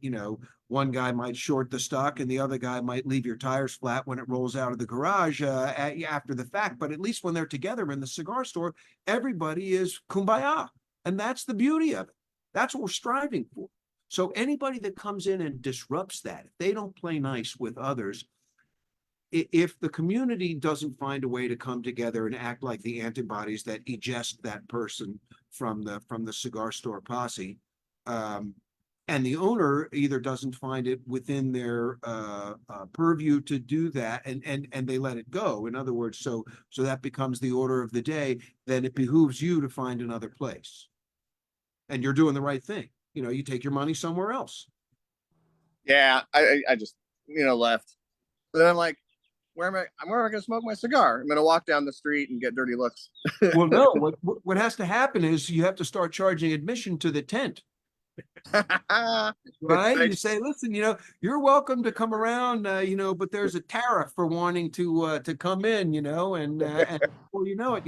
one guy might short the stock and the other guy might leave your tires flat when it rolls out of the garage after the fact. But at least when they're together in the cigar store, everybody is kumbaya. And that's the beauty of it. That's what we're striving for. So anybody that comes in and disrupts that, if they don't play nice with others, if the community doesn't find a way to come together and act like the antibodies that eject that person from the cigar store posse, and the owner either doesn't find it within their purview to do that, and they let it go. In other words, so that becomes the order of the day. Then it behooves you to find another place, and you're doing the right thing. You take your money somewhere else. Yeah, I just left. But then I'm like, where am I going to smoke my cigar? I'm going to walk down the street and get dirty looks. Well, no. What has to happen is you have to start charging admission to the tent. Right? You say, listen, you're welcome to come around, but there's a tariff for wanting to come in, and before you know it,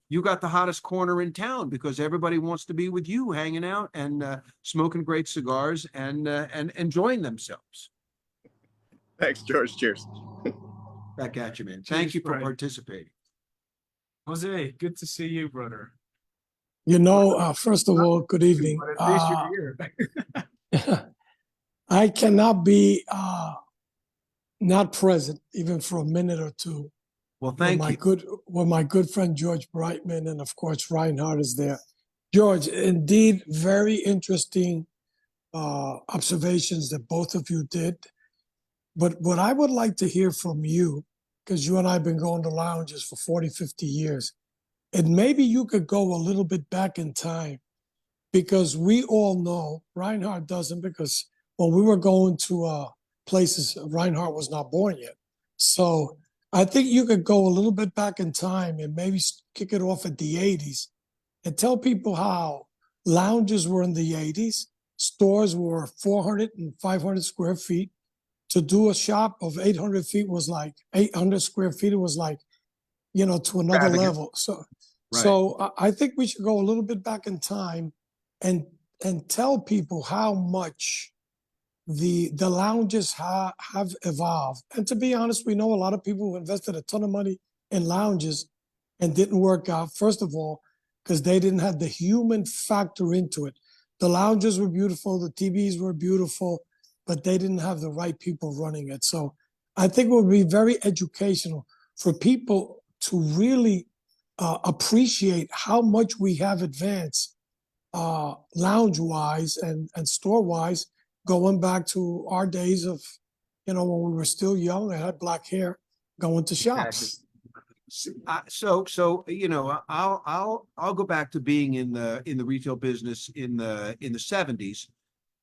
you got the hottest corner in town because everybody wants to be with you, hanging out and smoking great cigars and enjoying themselves. Thanks, George. Cheers. Back at you, man. Thank you for participating. Jose, good to see you, brother. First of all, good evening. But at least you're here. I cannot be not present even for a minute or two. Well, thank you. When my good friend George Brightman and of course Reinhard is there. George, indeed, very interesting observations that both of you did. But what I would like to hear from you, because you and I have been going to lounges for 40, 50 years, and maybe you could go a little bit back in time, because we all know, Reinhard doesn't, because when we were going to places, Reinhard was not born yet. So I think you could go a little bit back in time and maybe kick it off at the 80s and tell people how lounges were in the 80s. Stores were 400 and 500 square feet. To do a shop of 800 feet was like 800 square feet. It was like, to another level. So I think we should go a little bit back in time and tell people how much the lounges have evolved. And to be honest, we know a lot of people who invested a ton of money in lounges and didn't work out. First of all, because they didn't have the human factor into it. The lounges were beautiful, the TVs were beautiful, but they didn't have the right people running it. So I think it would be very educational for people to really appreciate how much we have advanced lounge-wise and store-wise, going back to our days of, when we were still young and had black hair, going to shops. I'll go back to being in the retail business in the 70s.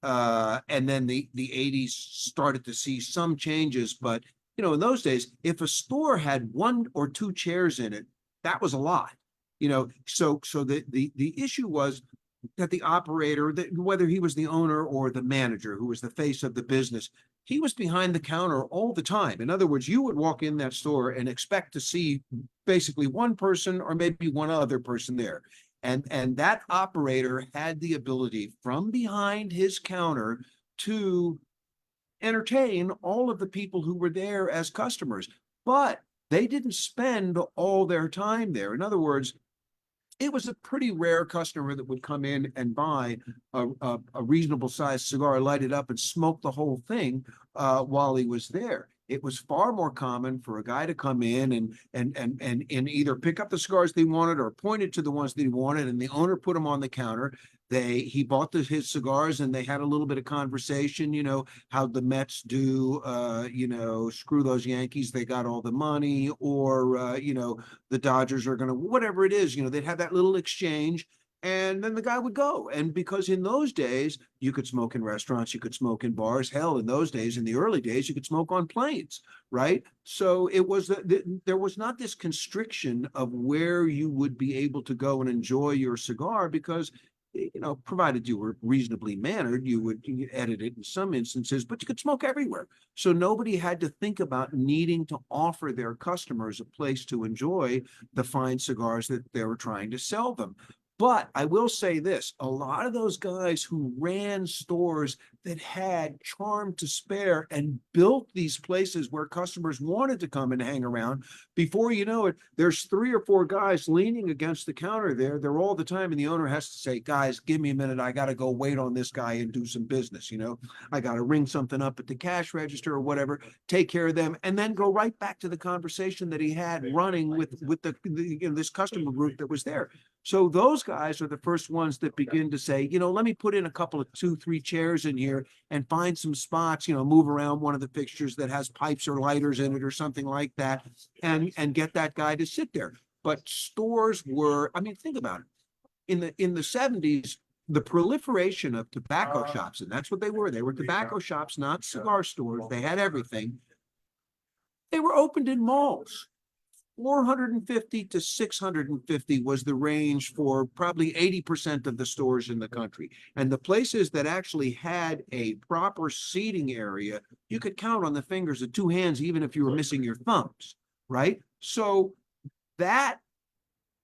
And then the 80s started to see some changes, but in those days, if a store had one or two chairs in it, that was a lot. So the issue was that the operator, whether he was the owner or the manager who was the face of the business, he was behind the counter all the time. In other words, you would walk in that store and expect to see basically one person or maybe one other person there. And that operator had the ability from behind his counter to entertain all of the people who were there as customers, but they didn't spend all their time there. In other words, it was a pretty rare customer that would come in and buy a reasonable sized cigar, light it up and smoke the whole thing while he was there. It was far more common for a guy to come in and either pick up the cigars they wanted or pointed to the ones that he wanted, and the owner put them on the counter. He bought his cigars and they had a little bit of conversation, how the Mets do, screw those Yankees, they got all the money, or, the Dodgers are going to, whatever it is, they'd have that little exchange. And then the guy would go. And because in those days, you could smoke in restaurants, you could smoke in bars. Hell, in those days, in the early days, you could smoke on planes, right? So it was there was not this constriction of where you would be able to go and enjoy your cigar because, provided you were reasonably mannered, you would edit it in some instances, but you could smoke everywhere. So nobody had to think about needing to offer their customers a place to enjoy the fine cigars that they were trying to sell them. But I will say this, a lot of those guys who ran stores that had charm to spare and built these places where customers wanted to come and hang around, before you know it, there's 3 or 4 guys leaning against the counter there. They're all the time. And the owner has to say, guys, give me a minute. I got to go wait on this guy and do some business. I got to ring something up at the cash register or whatever, take care of them, and then go right back to the conversation that he had running with this customer group that was there. So those guys are the first ones that begin to say, let me put in a couple of 2, 3 chairs in here and find some spots, move around one of the fixtures that has pipes or lighters in it or something like that, and get that guy to sit there. But stores were, think about it. In the 70s, the proliferation of tobacco shops, and that's what they were. They were tobacco shops, not cigar stores. They had everything. They were opened in malls. 450 to 650 was the range for probably 80% of the stores in the country. And the places that actually had a proper seating area, you could count on the fingers of 2 hands, even if you were missing your thumbs, right? So that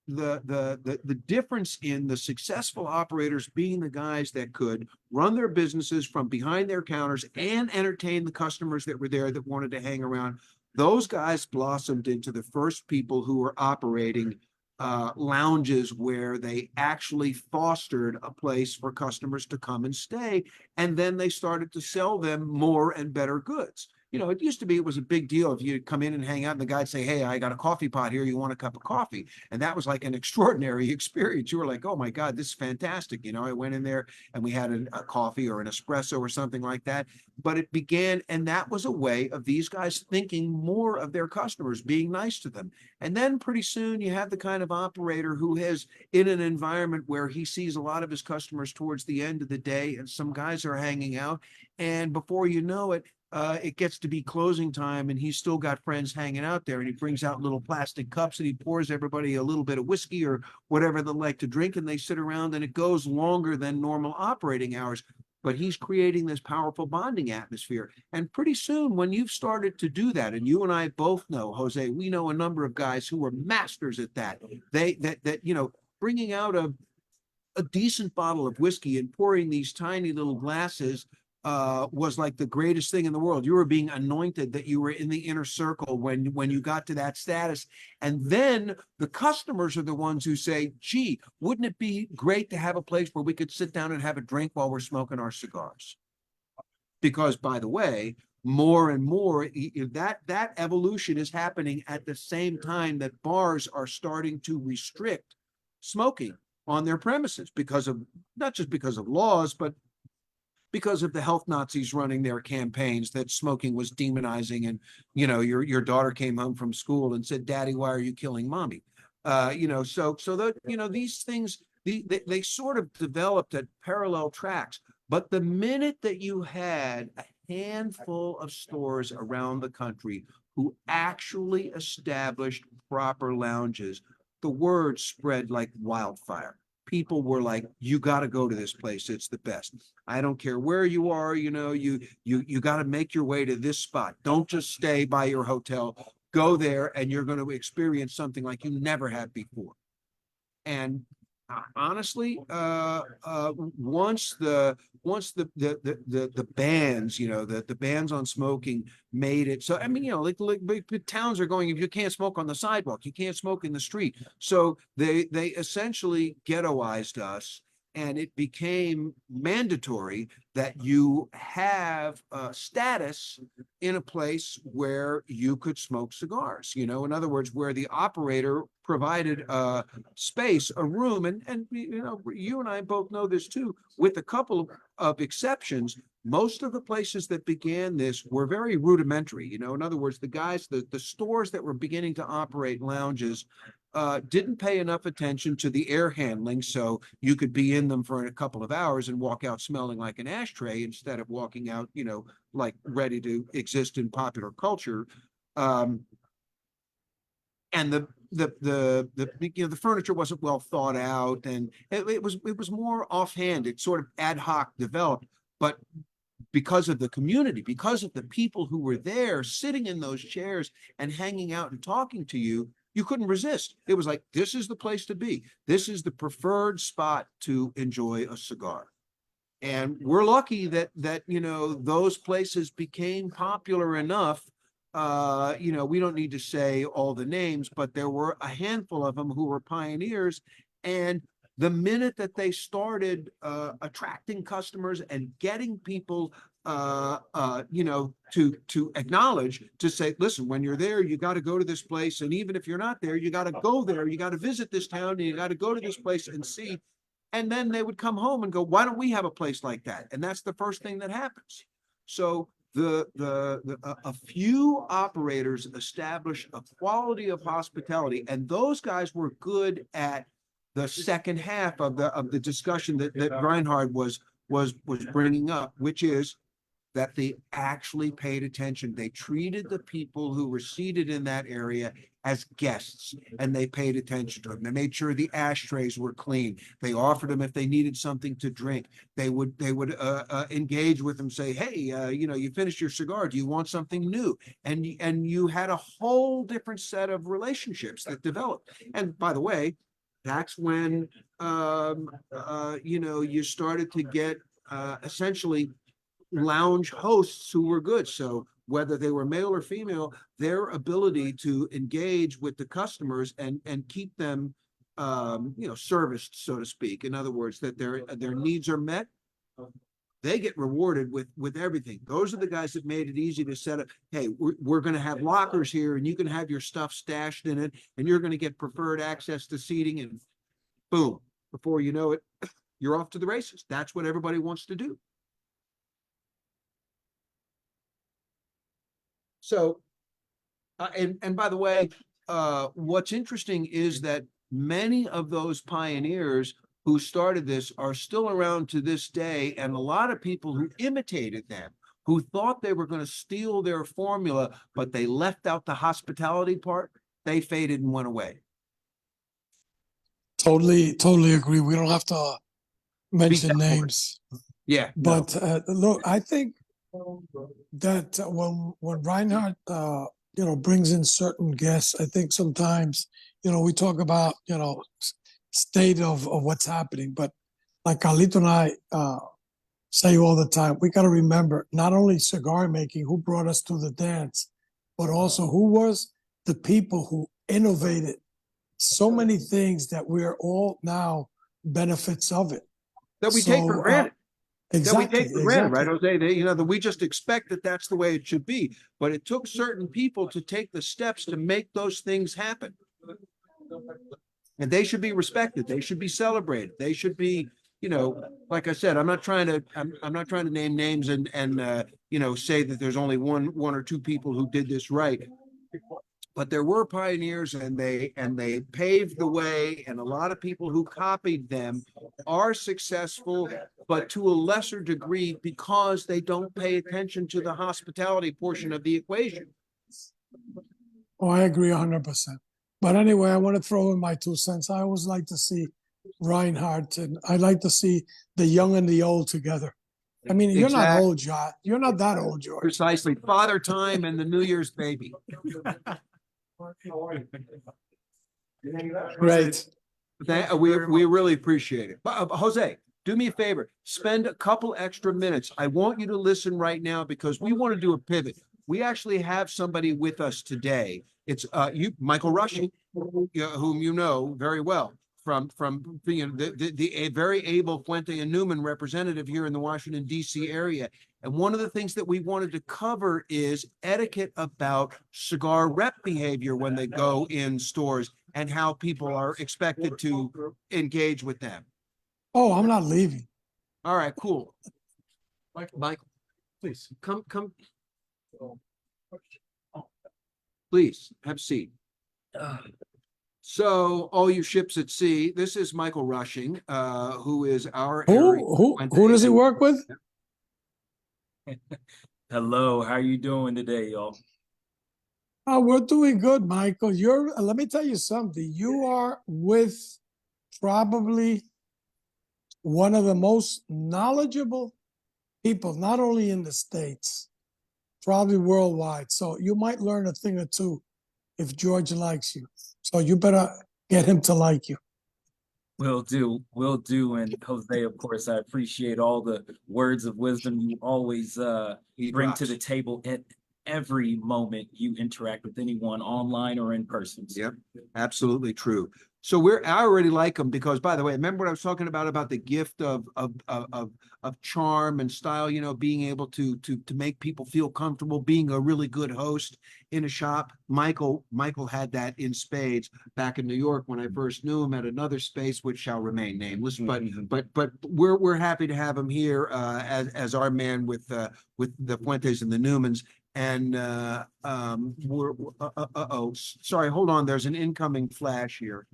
the difference in the successful operators being the guys that could run their businesses from behind their counters and entertain the customers that were there that wanted to hang around. Those guys blossomed into the first people who were operating lounges where they actually fostered a place for customers to come and stay. And then they started to sell them more and better goods. It used to be, it was a big deal if you'd come in and hang out and the guy'd say, hey, I got a coffee pot here. You want a cup of coffee? And that was like an extraordinary experience. You were like, oh my God, this is fantastic. I went in there and we had a coffee or an espresso or something like that. But it began, and that was a way of these guys thinking more of their customers, being nice to them. And then pretty soon you have the kind of operator who has, in an environment where he sees a lot of his customers towards the end of the day, and some guys are hanging out. And before you know it, it gets to be closing time and he's still got friends hanging out there, and he brings out little plastic cups and he pours everybody a little bit of whiskey or whatever they like to drink, and they sit around, and it goes longer than normal operating hours. But he's creating this powerful bonding atmosphere. And pretty soon, when you've started to do that, and you and I both know, Jose, we know a number of guys who are masters at that. Bringing out a decent bottle of whiskey and pouring these tiny little glasses was like the greatest thing in the world. You were being anointed that you were in the inner circle when you got to that status. And then the customers are the ones who say, gee, wouldn't it be great to have a place where we could sit down and have a drink while we're smoking our cigars? Because, by the way, more and more that evolution is happening at the same time that bars are starting to restrict smoking on their premises, because of, not just because of laws, but because of the health Nazis running their campaigns that smoking was demonizing. And, your daughter came home from school and said, Daddy, why are you killing mommy? These things, they sort of developed at parallel tracks. But the minute that you had a handful of stores around the country who actually established proper lounges, the word spread like wildfire. People were like, you got to go to this place. It's the best. I don't care where you are. You got to make your way to this spot. Don't just stay by your hotel. Go there and you're going to experience something like you never had before. And honestly, once the bans, the bans on smoking made it so, like towns are going, if you can't smoke on the sidewalk, you can't smoke in the street. So they essentially ghettoized us, and it became mandatory that you have status in a place where you could smoke cigars. In other words, where the operator provided space, a room, and you and I both know this too, with a couple of exceptions. Most of the places that began this were very rudimentary. In other words, the stores that were beginning to operate lounges didn't pay enough attention to the air handling, so you could be in them for a couple of hours and walk out smelling like an ashtray instead of walking out, like ready to exist in popular culture. And the furniture wasn't well thought out, and it was more offhand. It sort of ad hoc developed, but because of the community, because of the people who were there sitting in those chairs and hanging out and talking to you, you couldn't resist. It was like, this is the place to be. This is the preferred spot to enjoy a cigar. And we're lucky that those places became popular enough. We don't need to say all the names, but there were a handful of them who were pioneers. And the minute that they started attracting customers and getting people to acknowledge, to say, listen, when you're there, you got to go to this place. And even if you're not there, you got to go there. You got to visit this town, and you got to go to this place and see. And then they would come home and go, why don't we have a place like that? And that's the first thing that happens. So a few operators establish a quality of hospitality, and those guys were good at the second half of the discussion that Reinhard was bringing up, which is that they actually paid attention. They treated the people who were seated in that area as guests, and they paid attention to them. They made sure the ashtrays were clean. They offered them if they needed something to drink. They would engage with them, say, hey, you finished your cigar. Do you want something new? And you had a whole different set of relationships that developed. And by the way, that's when you started to get essentially lounge hosts who were good. So whether they were male or female, their ability to engage with the customers and keep them serviced, so to speak. In other words, that their needs are met, they get rewarded with everything. Those are the guys that made it easy to set up, hey, we're going to have lockers here, and you can have your stuff stashed in it, and you're going to get preferred access to seating, and boom, before you know it, you're off to the races. That's what everybody wants to do. So, and by the way, what's interesting is that many of those pioneers who started this are still around to this day, and a lot of people who imitated them, who thought they were going to steal their formula, but they left out the hospitality part, they faded and went away. Totally agree. We don't have to mention names. Yeah. But look, I think that when Reinhard brings in certain guests, I think sometimes we talk about state of what's happening, but like Carlito and I say all the time, we got to remember not only cigar making, who brought us to the dance, but also who was the people who innovated so many things that we're all now benefits of it that we take for granted. Exactly. That we take for granted, right, Jose? That we just expect that that's the way it should be. But it took certain people to take the steps to make those things happen. And they should be respected. They should be celebrated. They should be, like I said, I'm not trying to name names and say that there's only one or two people who did this right. But there were pioneers, and they paved the way, and a lot of people who copied them are successful, but to a lesser degree because they don't pay attention to the hospitality portion of the equation. Oh, I agree 100%. But anyway, I want to throw in my 2 cents. I always like to see Reinhardt, and I like to see the young and the old together. I mean, you're not old, John. You're not that old, George. Precisely. Father Time and the New Year's baby. Great. We really appreciate it. Jose, do me a favor. Spend a couple extra minutes. I want you to listen right now because we want to do a pivot. We actually have somebody with us today. It's Michael Rushing, whom you know very well from the very able Fuente and Newman representative here in the Washington, D.C. area. And one of the things that we wanted to cover is etiquette about cigar rep behavior when they go in stores and how people are expected to engage with them. Oh, I'm not leaving. All right, cool. Michael, please come. Please have a seat. So all you ships at sea, this is Michael Rushing, who is our area. Who does he work with? Hello, how you doing today, y'all? Oh, we're doing good, Michael. Let me tell you something. You are with probably one of the most knowledgeable people, not only in the States, probably worldwide. So you might learn a thing or two if George likes you. So you better get him to like you. Will do. And Jose, of course, I appreciate all the words of wisdom you always He bring rocks. to the table at every moment you interact with anyone online or in person. Yep, absolutely true. So I already like him because, by the way, remember what I was talking about the gift of charm and style, being able to make people feel comfortable, being a really good host in a shop. Michael had that in spades back in New York when I first knew him at another space, which shall remain nameless. But we're happy to have him here as our man with the Fuentes and the Newmans. And sorry, hold on. There's an incoming flash here.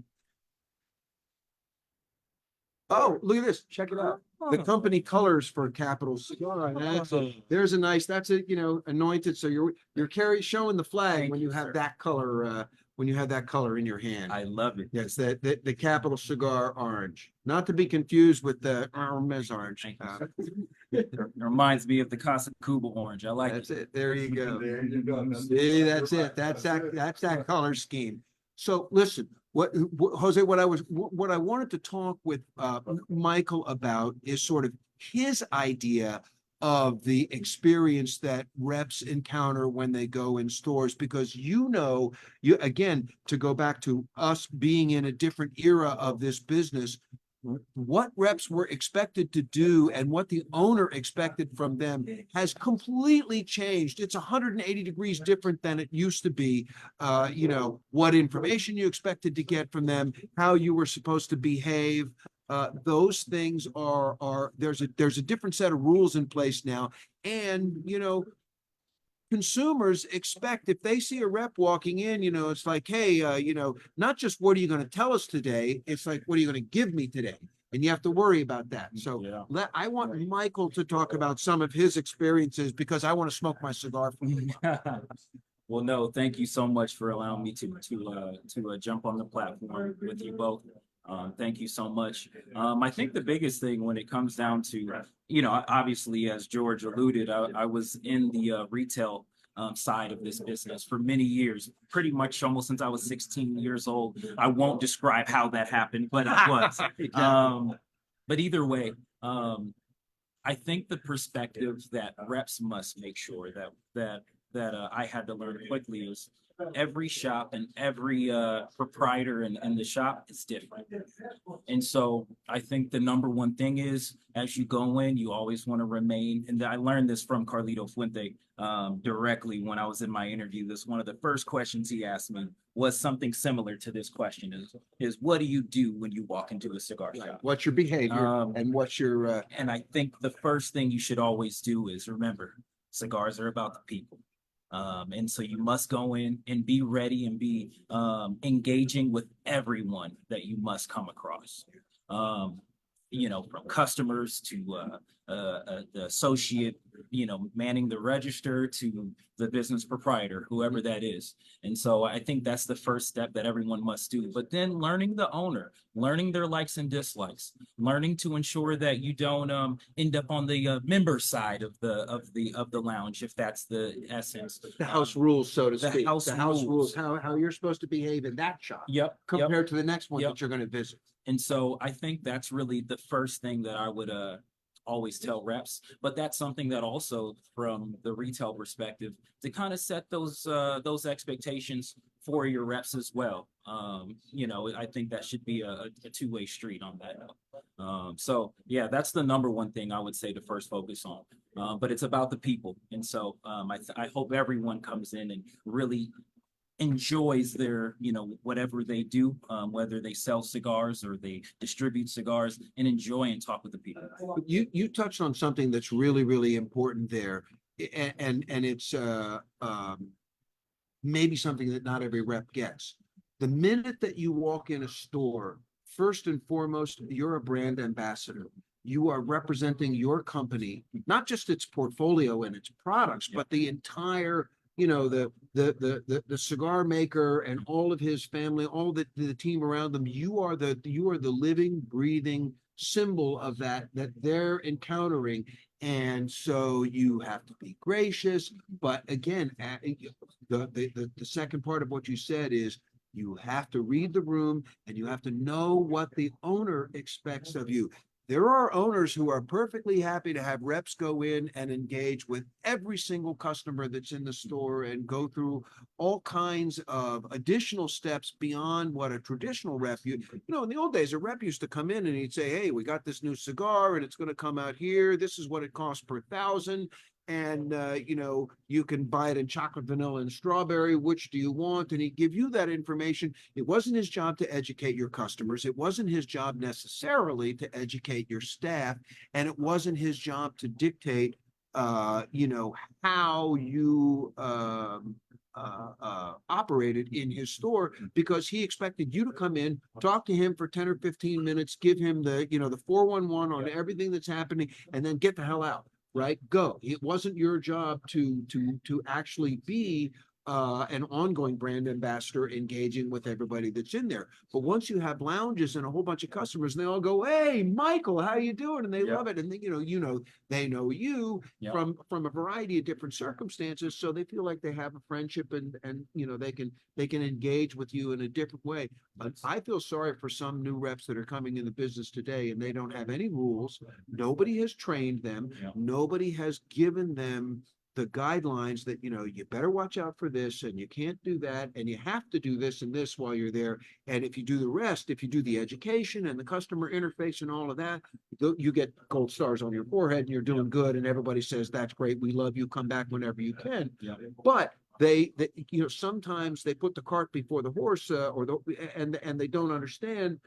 Oh, look at this. Check it out. The company colors for Capital Cigar. There's a nice, that's a, anointed. So you're showing the flag Thank when you, you have sir. that color, when you have that color in your hand. I love it. Yes, the Capital Cigar orange, not to be confused with the Hermes orange. Thank you, It reminds me of the Casa Cuba orange. I like That's it. it. There you go. There you go. See, that's it. That's that color scheme. So listen, Jose, what I wanted to talk with Michael about is sort of his idea of the experience that reps encounter when they go in stores, because you again, to go back to us being in a different era of this business, what reps were expected to do and what the owner expected from them has completely changed. It's 180 degrees different than it used to be. What information you expected to get from them, how you were supposed to behave. Those things there's a different set of rules in place now. And, consumers expect, if they see a rep walking in, it's like, hey, not just what are you going to tell us today? It's like, what are you going to give me today? And you have to worry about that. So Yeah. I want Michael to talk about some of his experiences because I want to smoke my cigar for him. Well, no, thank you so much for allowing me to jump on the platform with you both. Thank you so much. I think the biggest thing when it comes down to, obviously, as George alluded, I was in the retail side of this business for many years, pretty much almost since I was 16 years old. I won't describe how that happened, but I was. But either way, I think the perspective that reps must make sure that I had to learn quickly is every shop and every proprietor in the shop is different. And so I think the number one thing is, as you go in, you always want to remain, and I learned this from Carlito Fuente directly when I was in my interview. This one of the first questions he asked me was something similar to this question is what do you do when you walk into a cigar shop? What's your behavior and what's your And I think the first thing you should always do is remember, cigars are about the people. And so you must go in and be ready and be engaging with everyone that you must come across. From customers to the associate, manning the register to the business proprietor, whoever that is. And so I think that's the first step that everyone must do. But then learning the owner, learning their likes and dislikes, learning to ensure that you don't end up on the member side of the lounge, if that's the essence. the house rules, so to the speak. house The house rules, rules. how you're supposed to behave in that shop Yep. compared to the next one Yep. that you're going to visit. And so I think that's really the first thing that I would always tell reps. But that's something that also, from the retail perspective, to kind of set those expectations for your reps as well. I think that should be a two-way street on that. So yeah, that's the number one thing I would say to first focus on. But it's about the people. And so I hope everyone comes in and really enjoys their, whatever they do, whether they sell cigars or they distribute cigars, and enjoy and talk with the people. You touched on something that's really, really important there. And it's maybe something that not every rep gets. The minute that you walk in a store, first and foremost, you're a brand ambassador. You are representing your company, not just its portfolio and its products, but the entire, the cigar maker and all of his family, all the team around them. You are the living, breathing symbol of that they're encountering. And so you have to be gracious. But again, the second part of what you said is you have to read the room and you have to know what the owner expects of you. There are owners who are perfectly happy to have reps go in and engage with every single customer that's in the store and go through all kinds of additional steps beyond what a traditional rep, in the old days, a rep used to come in and he'd say, hey, we got this new cigar and it's going to come out here. This is what it costs per thousand. And, you can buy it in chocolate, vanilla, and strawberry. Which do you want? And he'd give you that information. It wasn't his job to educate your customers. It wasn't his job necessarily to educate your staff. And it wasn't his job to dictate, how you operated in his store, because he expected you to come in, talk to him for 10 or 15 minutes, give him the 411 on everything that's happening, and then get the hell out. Right? Go. It wasn't your job to actually be an ongoing brand ambassador engaging with everybody that's in there. But once you have lounges and a whole bunch of customers and they all go, hey, Michael, how you doing? And they love it. And they, they know you from a variety of different circumstances. So they feel like they have a friendship and they can engage with you in a different way. But I feel sorry for some new reps that are coming in the business today and they don't have any rules. Nobody has trained them. Nobody has given them the guidelines that, you better watch out for this and you can't do that. And you have to do this and this while you're there. And if you do the rest, if you do the education and the customer interface and all of that, you get gold stars on your forehead and you're doing good. And everybody says, that's great. We love you. Come back whenever you can. But they sometimes they put the cart before the horse and they don't understand,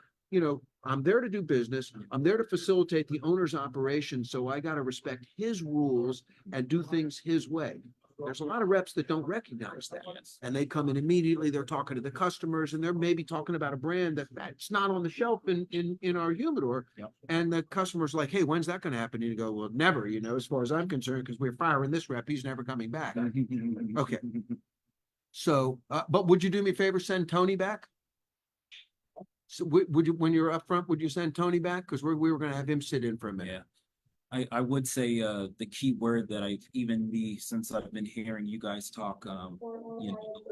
I'm there to do business. I'm there to facilitate the owner's operation. So I got to respect his rules and do things his way. There's a lot of reps that don't recognize that. And they come in immediately, they're talking to the customers and they're maybe talking about a brand that's not on the shelf in our humidor. And the customer's like, hey, when's that going to happen? And you go, well, never, as far as I'm concerned, because we're firing this rep. He's never coming back. Okay. So, but would you do me a favor, send Tony back? So would you, when you're up front, would you send Tony back? Because we were going to have him sit in for a minute. I would say the key word that since I've been hearing you guys talk, the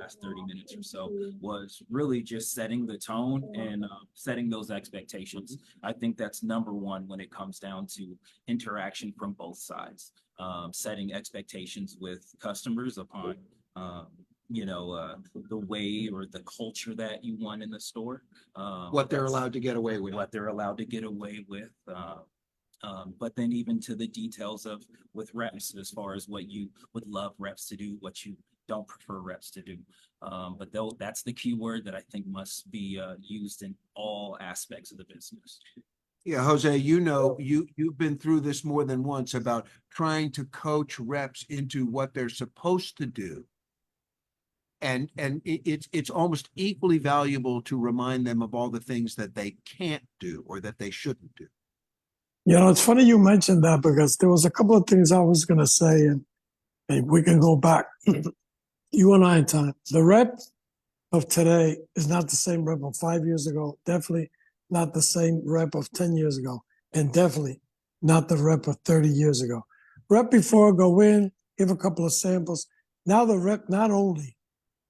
last 30 minutes or so, was really just setting the tone and setting those expectations. I think that's number one when it comes down to interaction from both sides. Setting expectations with customers upon the way or the culture that you want in the store. What they're allowed to get away with. But then even to the details with reps, as far as what you would love reps to do, what you don't prefer reps to do. But that's the key word that I think must be used in all aspects of the business. Yeah, Jose, you've been through this more than once about trying to coach reps into what they're supposed to do. And it's almost equally valuable to remind them of all the things that they can't do or that they shouldn't do. It's funny you mentioned that because there was a couple of things I was going to say, and we can go back. You and I in time. The rep of today is not the same rep of 5 years ago, definitely not the same rep of 10 years ago, and definitely not the rep of 30 years ago. Rep before, go in, give a couple of samples. Now the rep not only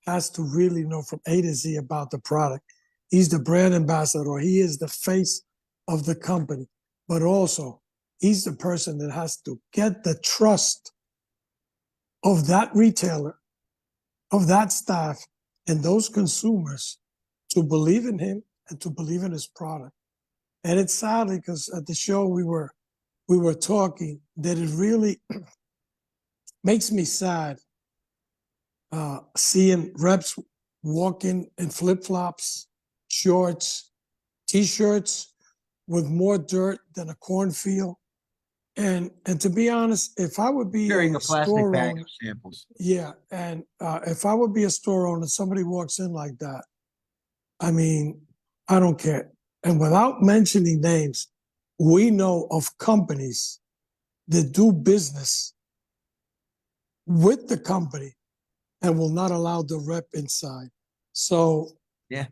has to really know from A to Z about the product, he's the brand ambassador, he is the face of the company, but also he's the person that has to get the trust of that retailer, of that staff, and those consumers to believe in him and to believe in his product. And it's sadly, because at the show we were talking, that it really makes me sad seeing reps walking in flip-flops, shorts, T-shirts with more dirt than a cornfield. And to be honest, if I would be Carrying a plastic store bag owner, of samples. yeah, and if I would be a store owner, somebody walks in like that, I mean, I don't care. And without mentioning names, we know of companies that do business with the company and will not allow the rep inside. So Yeah.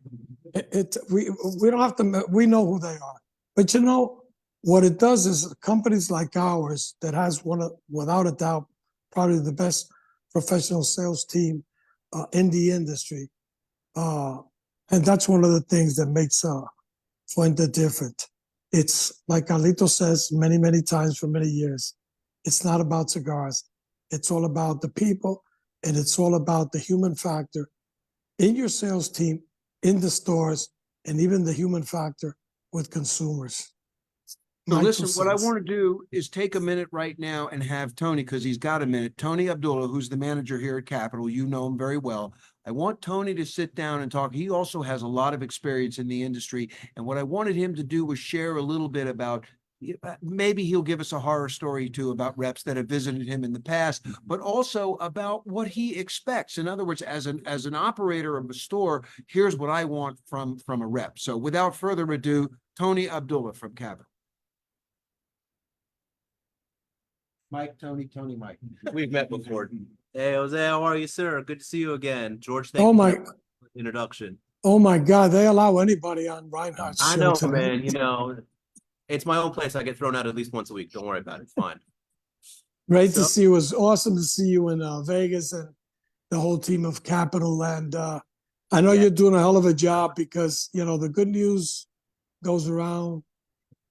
we don't have to, we know who they are. But you know, what it does is companies like ours that has without a doubt, probably the best professional sales team in the industry. And that's one of the things that makes Fuente different. It's like Carlito says many, many times for many years. It's not about cigars. It's all about the people, and it's all about the human factor in your sales team, in the stores, and even the human factor with consumers. So My two listen, what I cents. want to do is take a minute right now and have Tony, because he's got a minute. Tony Abdullah, who's the manager here at Capital, you know him very well. I want Tony to sit down and talk. He also has a lot of experience in the industry. And what I wanted him to do was share a little bit about, maybe he'll give us a horror story too about reps that have visited him in the past, but also about what he expects. In other words, as an operator of a store, here's what I want from a rep. So without further ado, Tony Abdullah from Capital. Mike, Tony, Mike. We've met before. Hey, Jose, how are you, sir? Good to see you again. George, thank Oh you my, for the introduction. oh my God! They allow anybody on Reinhardt's I show know, today. man. You know, it's my own place. I get thrown out at least once a week. Don't worry about it. It's fine. Great to So, see you. It was awesome to see you in Vegas and the whole team of Capital. And I know Yeah. you're doing a hell of a job because, you know, the good news goes around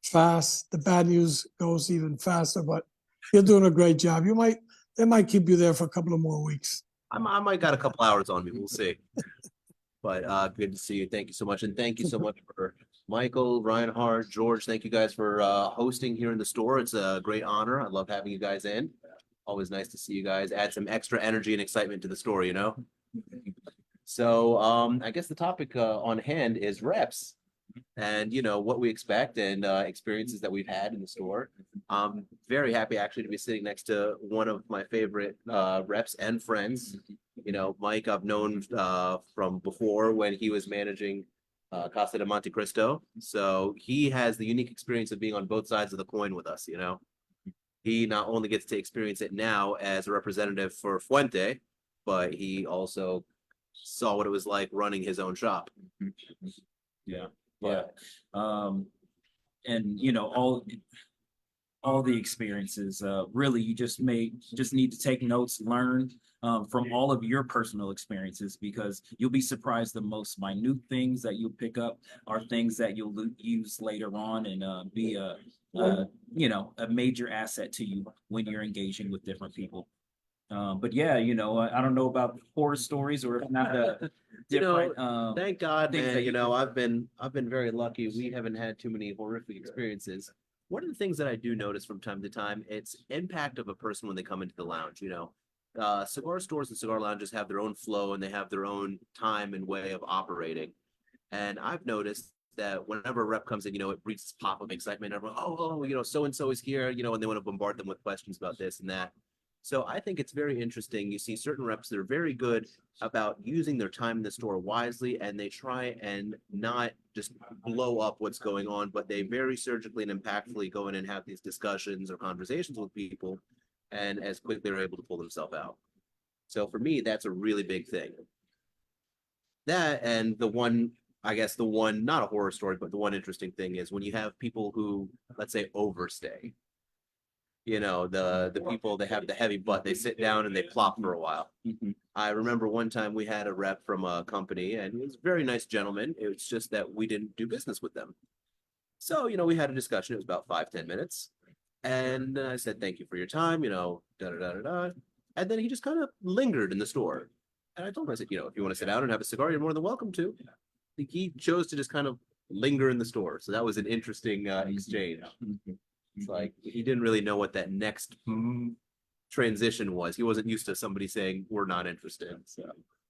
fast. The bad news goes even faster, but you're doing a great job. They might keep you there for a couple of more weeks. I might got a couple hours on me. We'll see. But good to see you. Thank you so much. And thank you so much for Michael, Reinhard, George. Thank you guys for hosting here in the store. It's a great honor. I love having you guys in. Always nice to see you guys. Add some extra energy and excitement to the store, you know? So I guess the topic on hand is reps and, you know, what we expect and experiences that we've had in the store. I'm very happy actually to be sitting next to one of my favorite reps and friends. You know, Mike, I've known from before when he was managing Casa de Monte Cristo. So he has the unique experience of being on both sides of the coin with us, you know. He not only gets to experience it now as a representative for Fuente, but he also saw what it was like running his own shop. Yeah, yeah. And you know, all the experiences, really you just need to take notes, learn from all of your personal experiences, because you'll be surprised the most minute things that you'll pick up are things that you'll use later on and be a you know, a major asset to you when you're engaging with different people. But yeah, you know, I don't know about horror stories or if not You know, different. thank God, things man. that You you know, can- I've been very lucky. We haven't had too many horrific experiences. One of the things that I do notice from time to time, it's impact of a person when they come into the lounge. You know, cigar stores and cigar lounges have their own flow and they have their own time and way of operating. And I've noticed that whenever a rep comes in, you know, it breeds this pop of excitement. Everyone, you know, so and so is here, you know, and they want to bombard them with questions about this and that. So I think it's very interesting. You see certain reps that are very good about using their time in the store wisely, and they try and not just blow up what's going on, but they very surgically and impactfully go in and have these discussions or conversations with people, and as quickly are able to pull themselves out. So for me, that's a really big thing. That and the one, I guess the one, not a horror story, but the one interesting thing is when you have people who, let's say, overstay. You know, the people that have the heavy butt, they sit down and they plop for a while. I remember one time we had a rep from a company and he was a very nice gentleman. It was just that we didn't do business with them. So, you know, we had a discussion. It was about 5-10 minutes. And I said, thank you for your time, you know, da da da da da. And then he just kind of lingered in the store. And I told him, I said, you know, if you want to sit down and have a cigar, you're more than welcome to. He chose to just kind of linger in the store. So that was an interesting exchange. It's like he didn't really know what that next transition was. He wasn't used to somebody saying we're not interested. So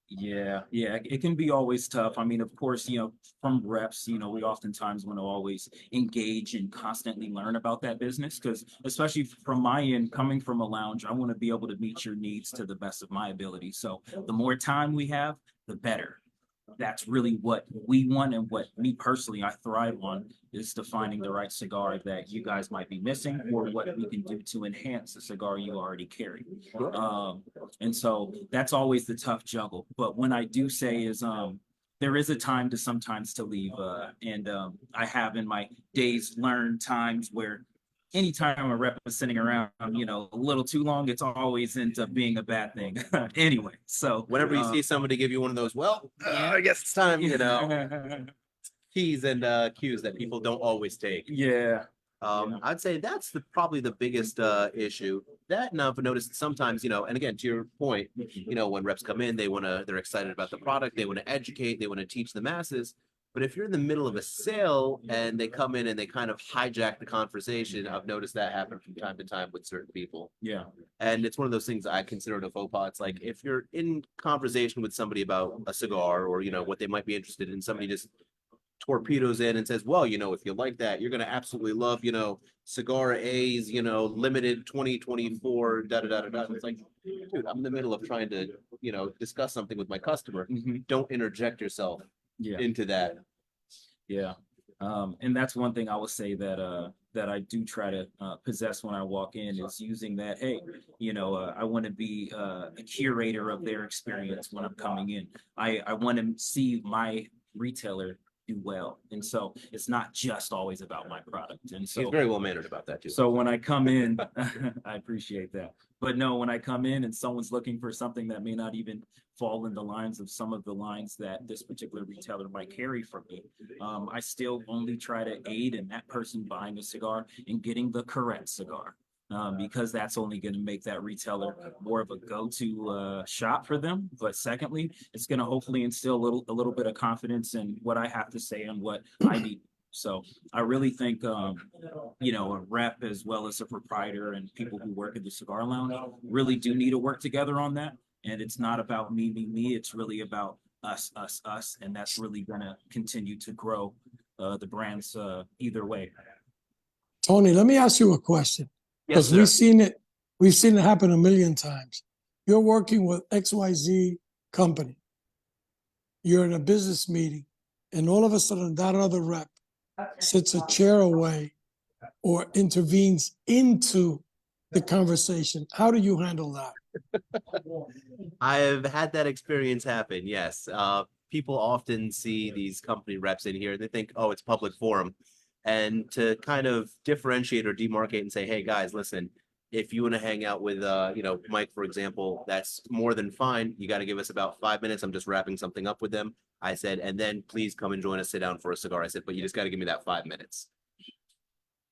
Yeah, it can be always tough. I mean, of course, you know, from reps, you know, we oftentimes want to always engage and constantly learn about that business, because especially from my end, coming from a lounge, I want to be able to meet your needs to the best of my ability. So the more time we have, the better. that's really what we want, and what me personally I thrive on is defining the right cigar that you guys might be missing, or what we can do to enhance the cigar you already carry. And so that's always the tough juggle. But when I do say is there is a time to sometimes to leave, and I have in my days learned times where anytime a rep is sitting around, a little too long, it's always ends up being a bad thing. Anyway, so Whenever you see somebody give you one of those, well, I guess it's time, keys and cues that people don't always take. Yeah. I'd say that's probably the biggest issue. That, and I've noticed sometimes, and again, to your point, when reps come in, they're excited about the product, they want to educate, they want to teach the masses. But if you're in the middle of a sale and they come in and they kind of hijack the conversation, I've noticed that happen from time to time with certain people. Yeah. And it's one of those things I consider it a faux pas. It's like if you're in conversation with somebody about a cigar or, what they might be interested in, somebody just torpedoes in and says, well, if you like that, you're going to absolutely love, Cigar A's, limited 2024, da da da da da. It's like, dude, I'm in the middle of trying to, discuss something with my customer. Don't interject yourself into that. Yeah. And that's one thing I would say that I do try to possess when I walk in, is using that, hey, I want to be a curator of their experience when I'm coming in. I want to see my retailer do well. And so it's not just always about my product. And so He's very well mannered about that too. So when I come in, I appreciate that. But no, when I come in and someone's looking for something that may not even fall in the lines of some of the lines that this particular retailer might carry from me, I still only try to aid in that person buying a cigar and getting the correct cigar. Because that's only going to make that retailer more of a go-to shop for them. But secondly, it's going to hopefully instill a little bit of confidence in what I have to say and what I need. So I really think, a rep as well as a proprietor and people who work at the cigar lounge really do need to work together on that. And it's not about me. It's really about us. And that's really going to continue to grow the brands either way. Tony, let me ask you a question. Yes, Because sir. we've seen it happen a million times. You're working with XYZ company. You're in a business meeting, and all of a sudden that other rep sits a chair away or intervenes into the conversation. How do you handle that? I've had that experience happen. Yes. People often see these company reps in here and they think, oh, it's public forum. And to kind of differentiate or demarcate and say, hey guys, listen, if you want to hang out with, Mike, for example, that's more than fine. You got to give us about 5 minutes. I'm just wrapping something up with them. I said, and then please come and join us, sit down for a cigar. I said, but you just got to give me that 5 minutes.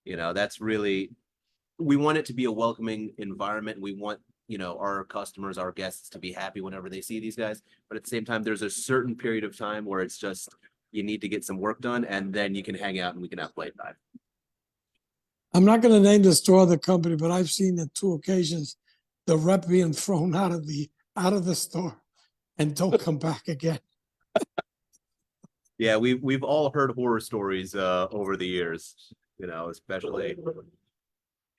That's really, we want it to be a welcoming environment. We want, our customers, our guests to be happy whenever they see these guys. But at the same time, there's a certain period of time where it's just, you need to get some work done and then you can hang out and we can have playtime. I'm not going to name the store or the company, but I've seen on 2 occasions the rep being thrown out of the store and don't come back again. Yeah, we've all heard horror stories over the years, especially.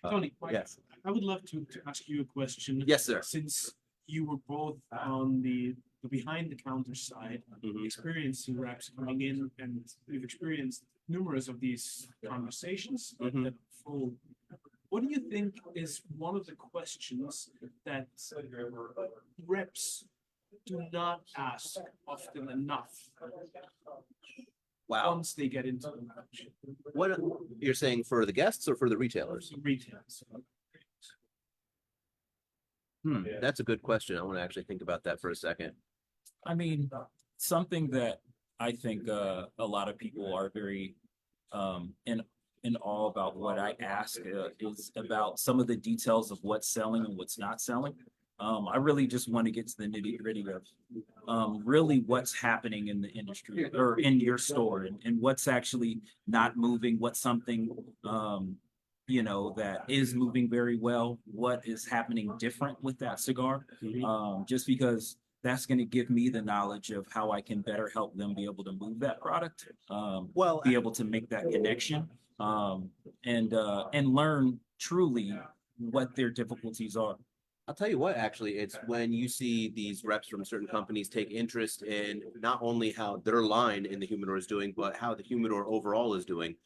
Tony, Yes. I would love to ask you a question. Yes, sir. Since you were both on the behind the counter side, experiencing reps coming in, and we've experienced numerous of these conversations that unfold. What do you think is one of the questions that reps do not ask often enough? Wow. Once they get into the lounge. What you're saying for the guests or for the retailers? Retailers. That's a good question. I want to actually think about that for a second. I mean, something that I think a lot of people are very in awe about what I ask is about some of the details of what's selling and what's not selling. I really just want to get to the nitty-gritty of really what's happening in the industry or in your store, and what's actually not moving, what's something that is moving very well, what is happening different with that cigar, just because that's going to give me the knowledge of how I can better help them be able to move that product, be able to make that connection, and learn truly what their difficulties are. I'll tell you what, actually, it's when you see these reps from certain companies take interest in not only how their line in the humidor is doing, but how the humidor overall is doing.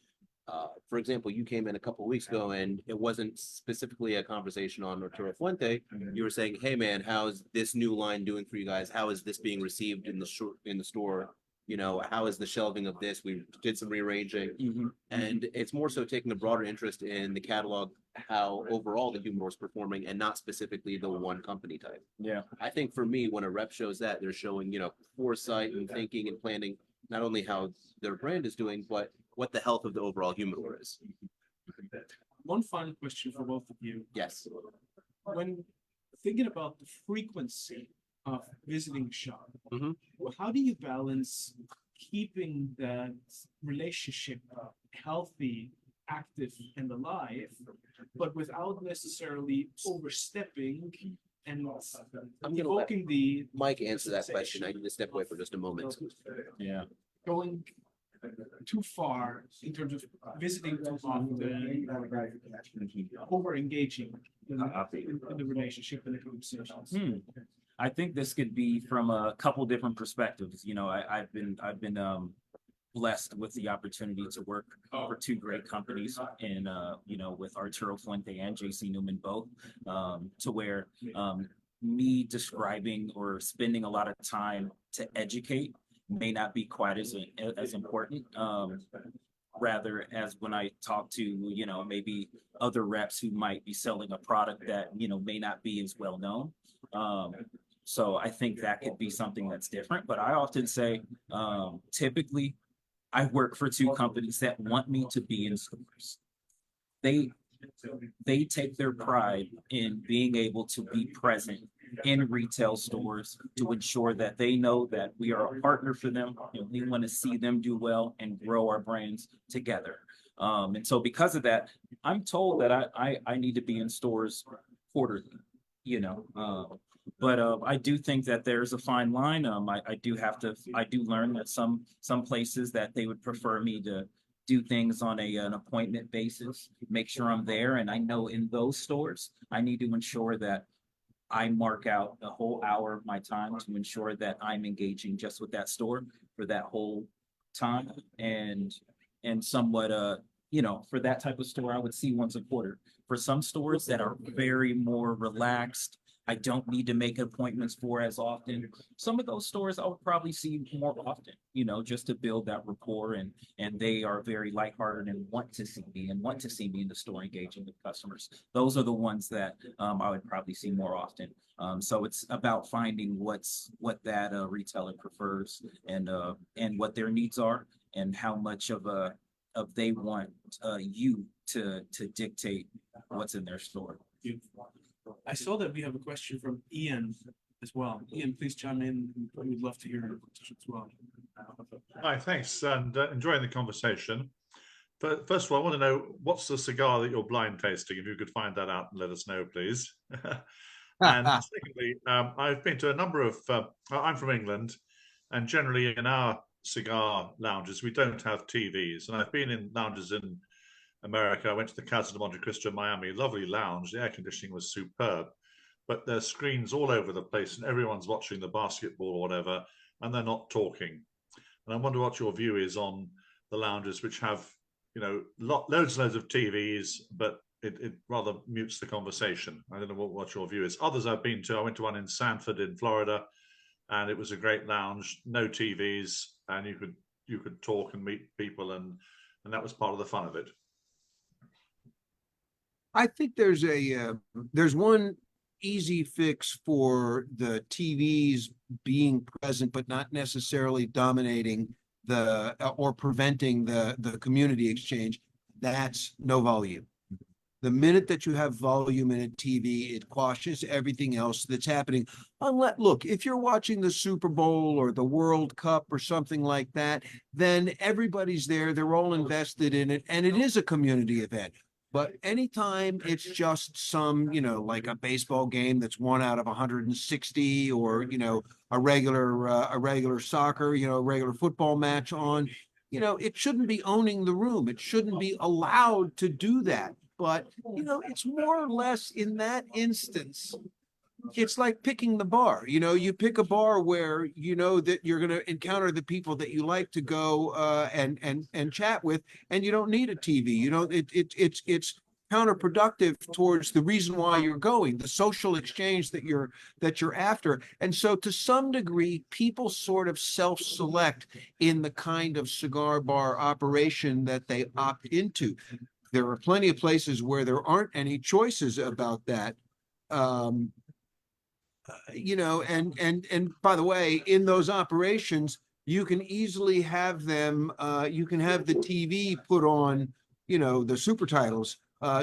For example, you came in a couple of weeks ago and it wasn't specifically a conversation on Arturo Fuente. You were saying, "Hey, man, how's this new line doing for you guys? How is this being received in the store? You know, how is the shelving of this? We did some rearranging, and it's more so taking a broader interest in the catalog, how overall the humidor is performing, and not specifically the one company type. Yeah. I think for me, when a rep shows that, they're showing, foresight and thinking and planning, not only how their brand is doing, but what the health of the overall humidor is. One final question for both of you. Yes. When thinking about the frequency of visiting a shop, Mhm. well, how do you balance keeping that relationship healthy, active, and alive, but without necessarily overstepping and I'm gonna let evoking the Mike answer that question. I need to step away for just a moment. Yeah. going too far in terms of visiting too often, over engaging in the relationship and the conversations. I think this could be from a couple different perspectives. I've been blessed with the opportunity to work for two great companies and with Arturo Fuente and JC Newman both, to where me describing or spending a lot of time to educate may not be quite as important. Rather, as when I talk to, maybe other reps who might be selling a product that, may not be as well known. So I think that could be something that's different. But I often say, typically, I work for two companies that want me to be in stores. They take their pride in being able to be present in retail stores to ensure that they know that we are a partner for them and we want to see them do well and grow our brands together. And so because of that, I'm told that I need to be in stores quarterly, but I do think that there's a fine line. I do learn that some places that they would prefer me to do things on an appointment basis, make sure I'm there. And I know in those stores, I need to ensure that I mark out a whole hour of my time to ensure that I'm engaging just with that store for that whole time. And somewhat, for that type of store, I would see once a quarter. For some stores that are very more relaxed, I don't need to make appointments for as often. Some of those stores I would probably see more often, just to build that rapport, and they are very lighthearted and want to see me in the store engaging with customers. Those are the ones that I would probably see more often. So it's about finding what that retailer prefers and what their needs are and how much of they want you to dictate what's in their store. I saw that we have a question from Ian as well. Ian, please chime in. We would love to hear your question as well. Hi, thanks, and enjoying the conversation. But first of all, I want to know what's the cigar that you're blind tasting. If you could find that out and let us know, please. And secondly, I've been to a number of. I'm from England, and generally in our cigar lounges we don't have TVs. And I've been in lounges in America. I went to the Casa de Monte Cristo in Miami, lovely lounge. The air conditioning was superb, but there's screens all over the place and everyone's watching the basketball or whatever, and they're not talking. And I wonder what your view is on the lounges which have, loads and loads of TVs, but it rather mutes the conversation. I don't know what your view is. Others I've been to, I went to one in Sanford in Florida, and it was a great lounge, no TVs, and you could talk and meet people, and that was part of the fun of it. I think there's one easy fix for the TVs being present, but not necessarily dominating or preventing the community exchange. That's no volume. The minute that you have volume in a TV, it quashes everything else that's happening. Look, if you're watching the Super Bowl or the World Cup or something like that, then everybody's there. They're all invested in it, and it is a community event. But anytime it's just some, like a baseball game that's 1 out of 160, or, a regular soccer, a regular football match on, it shouldn't be owning the room. It shouldn't be allowed to do that. But, it's more or less in that instance, it's like picking the bar. You know, you pick a bar where you know that you're going to encounter the people that you like to go and chat with, and you don't need a TV. You know, it's counterproductive towards the reason why you're going, the social exchange that you're after. And so to some degree, people sort of self-select in the kind of cigar bar operation that they opt into. There are plenty of places where there aren't any choices about that. You know, and by the way, in those operations, you can easily have them, you can have the TV put on, you know, the super titles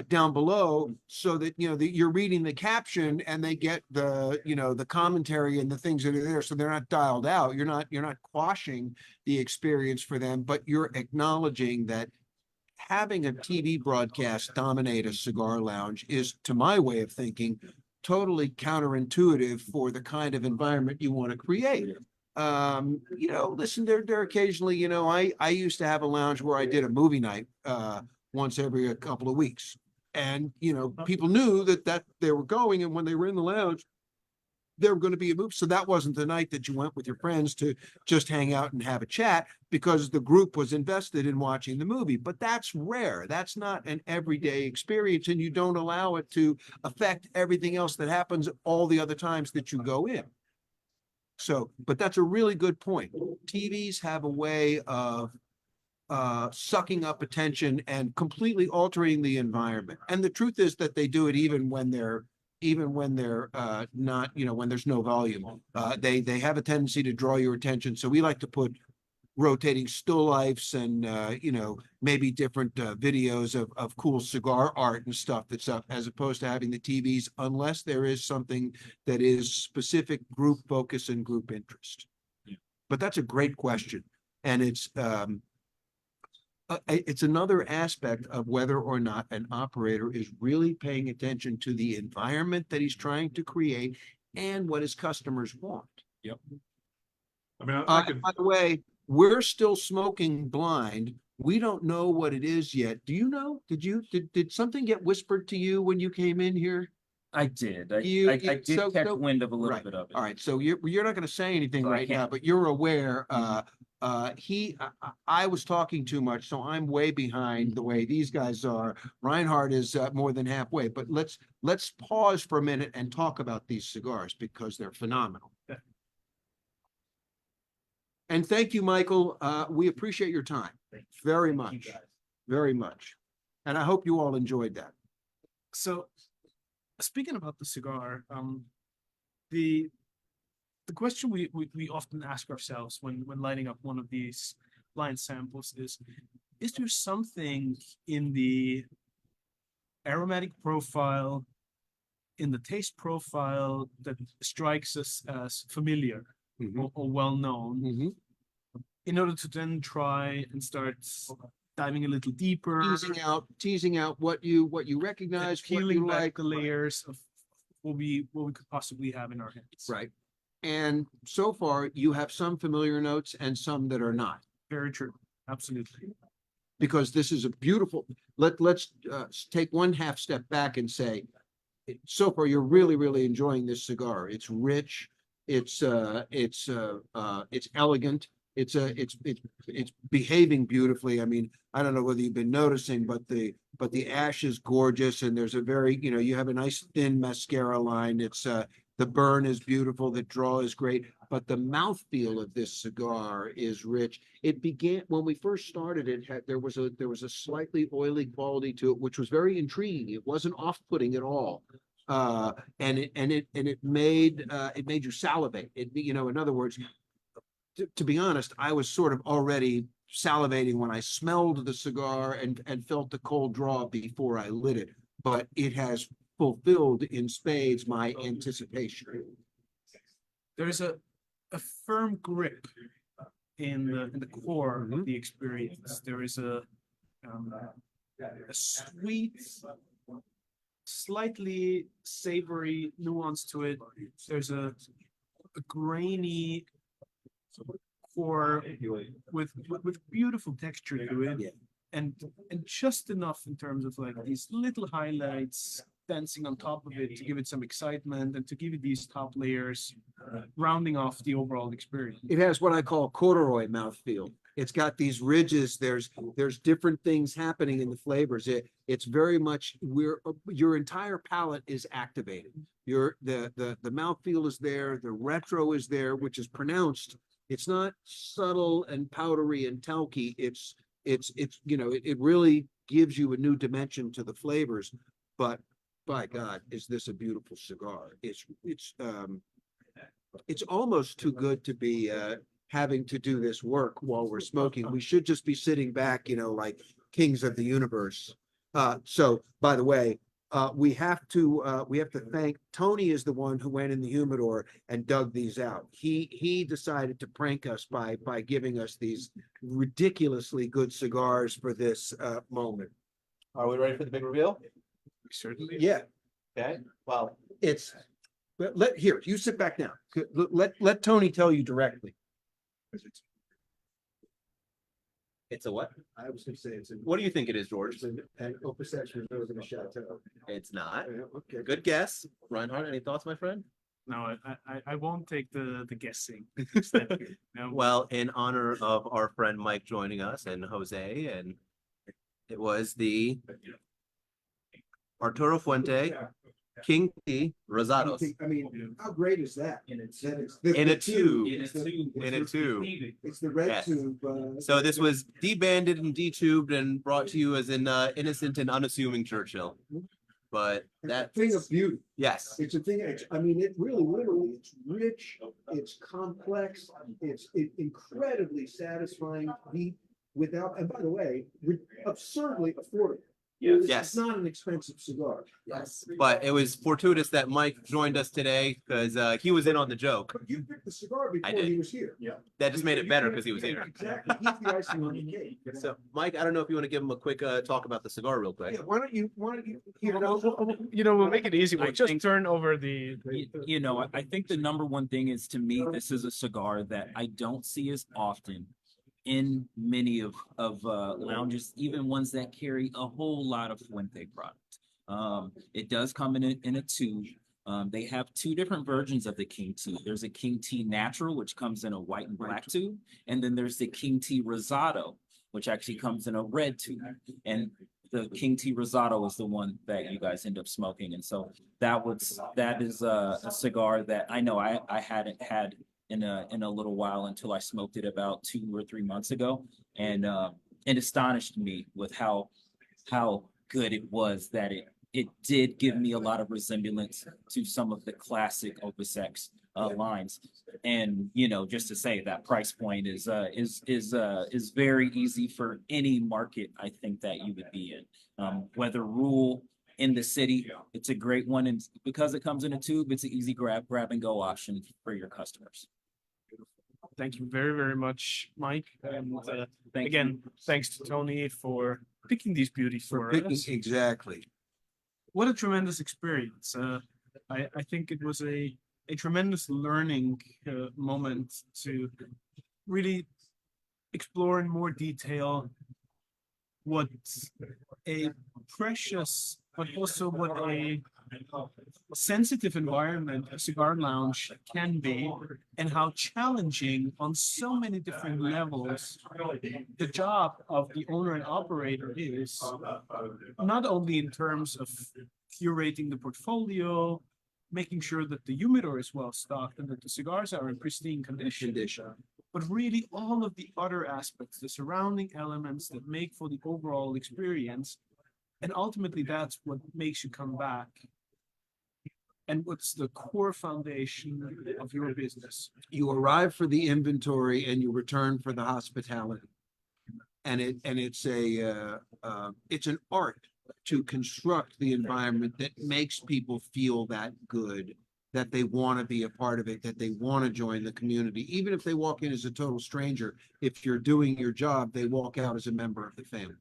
down below so that, you know, that you're reading the caption and they get the, you know, the commentary and the things that are there. So they're not dialed out. You're not quashing the experience for them, but you're acknowledging that having a TV broadcast dominate a cigar lounge is, to my way of thinking, totally counterintuitive for the kind of environment you want to create. You know, listen, there occasionally, you know, I used to have a lounge where I did a movie night once every a couple of weeks. And, you know, people knew that they were going, and when they were in the lounge, there were going to be a movie. So that wasn't the night that you went with your friends to just hang out and have a chat, because the group was invested in watching the movie. But that's rare. That's not an everyday experience, and you don't allow it to affect everything else that happens all the other times that you go in. So, but that's a really good point. TVs have a way of sucking up attention and completely altering the environment. And the truth is that they do it even when they're not, you know, when there's no volume. They have a tendency to draw your attention. So we like to put rotating still lifes and you know, maybe different videos of cool cigar art and stuff that's up, as opposed to having the TVs, unless there is something that is specific group focus and group interest. Yeah. But that's a great question. And it's another aspect of whether or not an operator is really paying attention to the environment that he's trying to create and what his customers want. Yep. I mean, I could, By the way, we're still smoking blind. We don't know what it is yet. Do you know? Did something get whispered to you when you came in here? I did. I did So catch wind of a little right. bit of it. All right, so you're not going to say anything So I right now, can't. but you're aware. I was talking too much, so I'm way behind the way these guys are. Reinhard is more than halfway, but let's pause for a minute and talk about these cigars because they're phenomenal. Yeah. And thank you, Michael. We appreciate your time very much, very much. And I hope you all enjoyed that. So, speaking about the cigar, the question we often ask ourselves when lighting up one of these blind samples is there something in the aromatic profile, in the taste profile, that strikes us as familiar or well known, in order to then try and start diving a little deeper, teasing out what you recognize, what peeling you back like. the layers of what we could possibly have in our heads. Right. And so far, you have some familiar notes and some that are not, Very true. Absolutely. because this is a beautiful, let's take one half step back and say, so far, you're really enjoying this cigar. It's rich, it's elegant, it's behaving beautifully. I mean, I don't know whether you've been noticing, but the ash is gorgeous, and there's a very, you know, you have a nice thin mascara line. It's the burn is beautiful, the draw is great, but the mouthfeel of this cigar is rich. It began when we first started. There was a slightly oily quality to it, which was very intriguing. It wasn't off-putting at all. And it made you salivate. You know, in other words, to be honest, I was sort of already salivating when I smelled the cigar and felt the cold draw before I lit it, but it has fulfilled in spades my anticipation. There's a firm grip in the core of the experience. There is a sweet, slightly savory nuance to it. There's a grainy core with beautiful texture to it, Yeah. and just enough in terms of like these little highlights dancing on top of it to give it some excitement and to give it these top layers, rounding off the overall experience. It has what I call corduroy mouthfeel. It's got these ridges. There's different things happening in the flavors. It's very much your entire palate is activated. The mouthfeel is there. The retro is there, which is pronounced. It's not subtle and powdery and talky. It's it really gives you a new dimension to the flavors. But by God, is this a beautiful cigar? It's almost too good to be having to do this work while we're smoking. We should just be sitting back, like kings of the universe. So by the way, we have to thank Tony is the one who went in the humidor and dug these out. He decided to prank us by giving us these ridiculously good cigars for this moment. Are we ready for the big reveal? Certainly. Yeah, Okay, well, but here, you sit back now. Let Tony tell you directly. it's a what? I was gonna say it's What do you think it is, George? an Opus X reserve in a chateau. It's not. Okay. Good guess. Reinhard, any thoughts, my friend? No, I won't take the guessing. No. Well, in honor of our friend Mike joining us and Jose, and it was the Arturo Fuente King T Rosados I mean, how great is that? In a That it's in a the tube. In a tube. In a tube. It's the red Yes. tube. So this was debanded and detubed and brought to you as an innocent and unassuming Churchill. But it's a that thing of beauty. yes, It's a thing, I mean, it really, literally, it's rich, it's complex, it's incredibly satisfying, deep, without, and by the way, absurdly affordable. It's Yes. not an expensive cigar. yes. But it was fortuitous that Mike joined us today because he was in on the joke. But you picked the cigar before did. he was here. That just made it better because he was here. Exactly, he's the icing on the cake. So, Mike, I don't know if you want to give him a quick talk about the cigar real quick. Yeah, why don't you, here, We'll make it easy. We'll I just think- turn over the. I think the number one thing is, to me, this is a cigar that I don't see as often in many of lounges, even ones that carry a whole lot of Fuente product. It does come in a tube. They have two different versions of the King T. There's a King T Natural, which comes in a white and black tube, and then there's the King T Rosado, which actually comes in a red tube. And the King T Rosado is the one that you guys end up smoking. And so that is a cigar that I know I hadn't had in a little while until I smoked it about 2 or 3 months ago. And it astonished me with how good it was, that it did give me a lot of resemblance to some of the classic Opus X lines. And just to say that price point is very easy for any market I think that you would be in. Whether rural, in the city, it's a great one, and because it comes in a tube, it's an easy grab and go option for your customers. Thank you very, very much, Mike. And Thank again, thanks to Tony for picking these beauties for us. exactly. What a tremendous experience. I think it was a tremendous learning moment to really explore in more detail what a precious, but also what a sensitive environment a cigar lounge can be, and how challenging on so many different levels the job of the owner and operator is, not only in terms of curating the portfolio, making sure that the humidor is well stocked and that the cigars are in pristine condition, but really all of the other aspects, the surrounding elements that make for the overall experience. And ultimately, that's what makes you come back. And what's the core foundation of your business? You arrive for the inventory and you return for the hospitality. And it's an art to construct the environment that makes people feel that good, that they want to be a part of it, that they want to join the community. Even if they walk in as a total stranger, if you're doing your job, they walk out as a member of the family.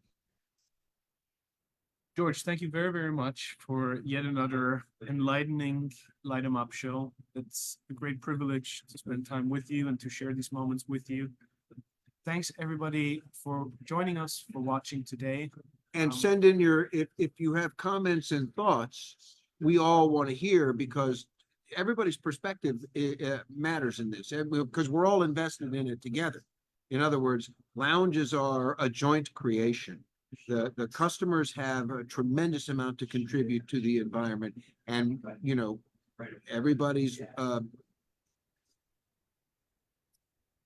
George, thank you very, very much for yet another enlightening Light 'em Up show. It's a great privilege to spend time with you and to share these moments with you. Thanks, everybody, for joining us, for watching today. And send in your, if you have comments and thoughts, we all want to hear because everybody's perspective matters in this, because we're all invested in it together. In other words, lounges are a joint creation. The customers have a tremendous amount to contribute to the environment, and you know, everybody's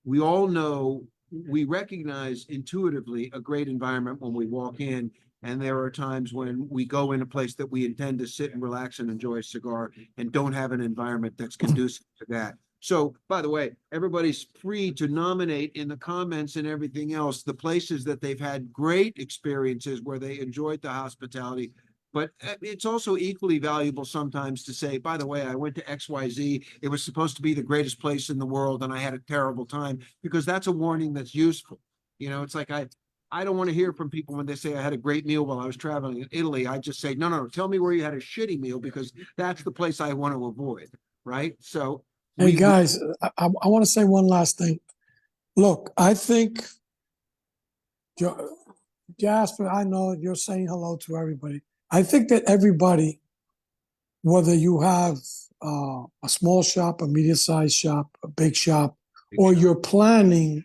we all know, we recognize intuitively a great environment when we walk in, and there are times when we go in a place that we intend to sit and relax and enjoy a cigar and don't have an environment that's conducive to that. So, by the way, everybody's free to nominate in the comments and everything else the places that they've had great experiences where they enjoyed the hospitality. But it's also equally valuable sometimes to say, by the way, I went to XYZ. It was supposed to be the greatest place in the world, and I had a terrible time, because that's a warning that's useful. You know, it's like I don't want to hear from people when they say I had a great meal while I was traveling in Italy. I just say, no, tell me where you had a shitty meal, because that's the place I want to avoid, right? So, Hey, guys, I want to say one last thing. Look, I think, Jasper, I know you're saying hello to everybody. I think that everybody, whether you have a small shop, a medium-sized shop, a big shop, or you're planning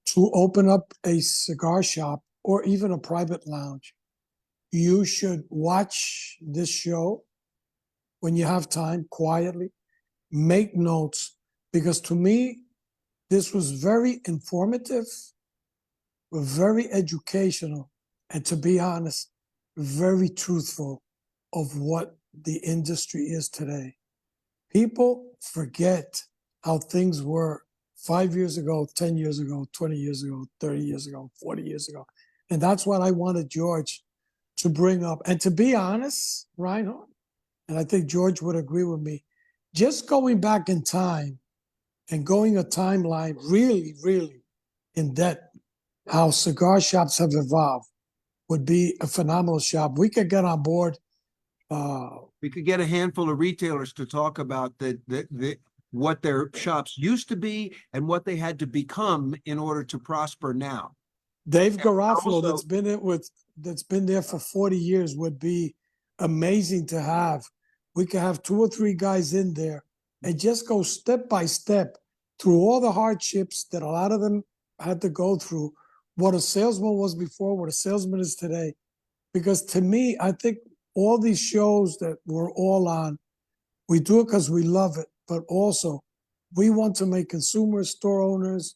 to open up a cigar shop or even a private lounge, you should watch this show when you have time, quietly, make notes, because to me, this was very informative, very educational, and to be honest, very truthful of what the industry is today. People forget how things were 5 years ago, 10 years ago, 20 years ago, 30 years ago, 40 years ago. And that's what I wanted George to bring up. And to be honest, Reinhard, and I think George would agree with me, just going back in time and going a timeline really, really in depth, how cigar shops have evolved would be a phenomenal shop. We could get on board. We could get a handful of retailers to talk about what their shops used to be and what they had to become in order to prosper now. Dave Garofalo, also, that's been there for 40 years, would be amazing to have. We could have 2 or 3 guys in there and just go step by step through all the hardships that a lot of them had to go through, what a salesman was before, what a salesman is today. Because to me, I think all these shows that we're all on, we do it because we love it, but also we want to make consumers, store owners,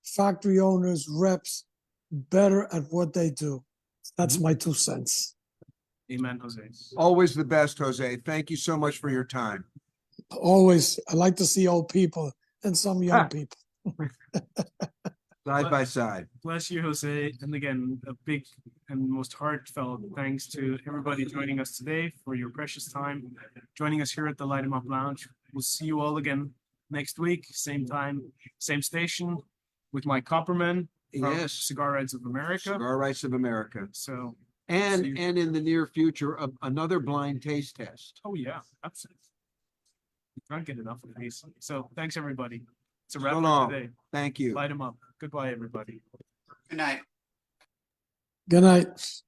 factory owners, reps better at what they do. That's my 2 cents. Amen, Jose. Always the best, Jose. Thank you so much for your time. Always, I like to see old people and some young people. Side by side. Bless you, Jose. And again, a big and most heartfelt thanks to everybody joining us today for your precious time, joining us here at the Light 'em Up Lounge. We'll see you all again next week, same time, same station, with Mike Copperman from Yes. Cigar Rights of America. Cigar Rights of America. So, And See you. and in the near future, another blind taste test. oh yeah, absolutely. You can't get enough of these. So thanks, everybody. It's a So wrap long. for today. Thank you. Light 'em up. Goodbye, everybody. Good night. Good night.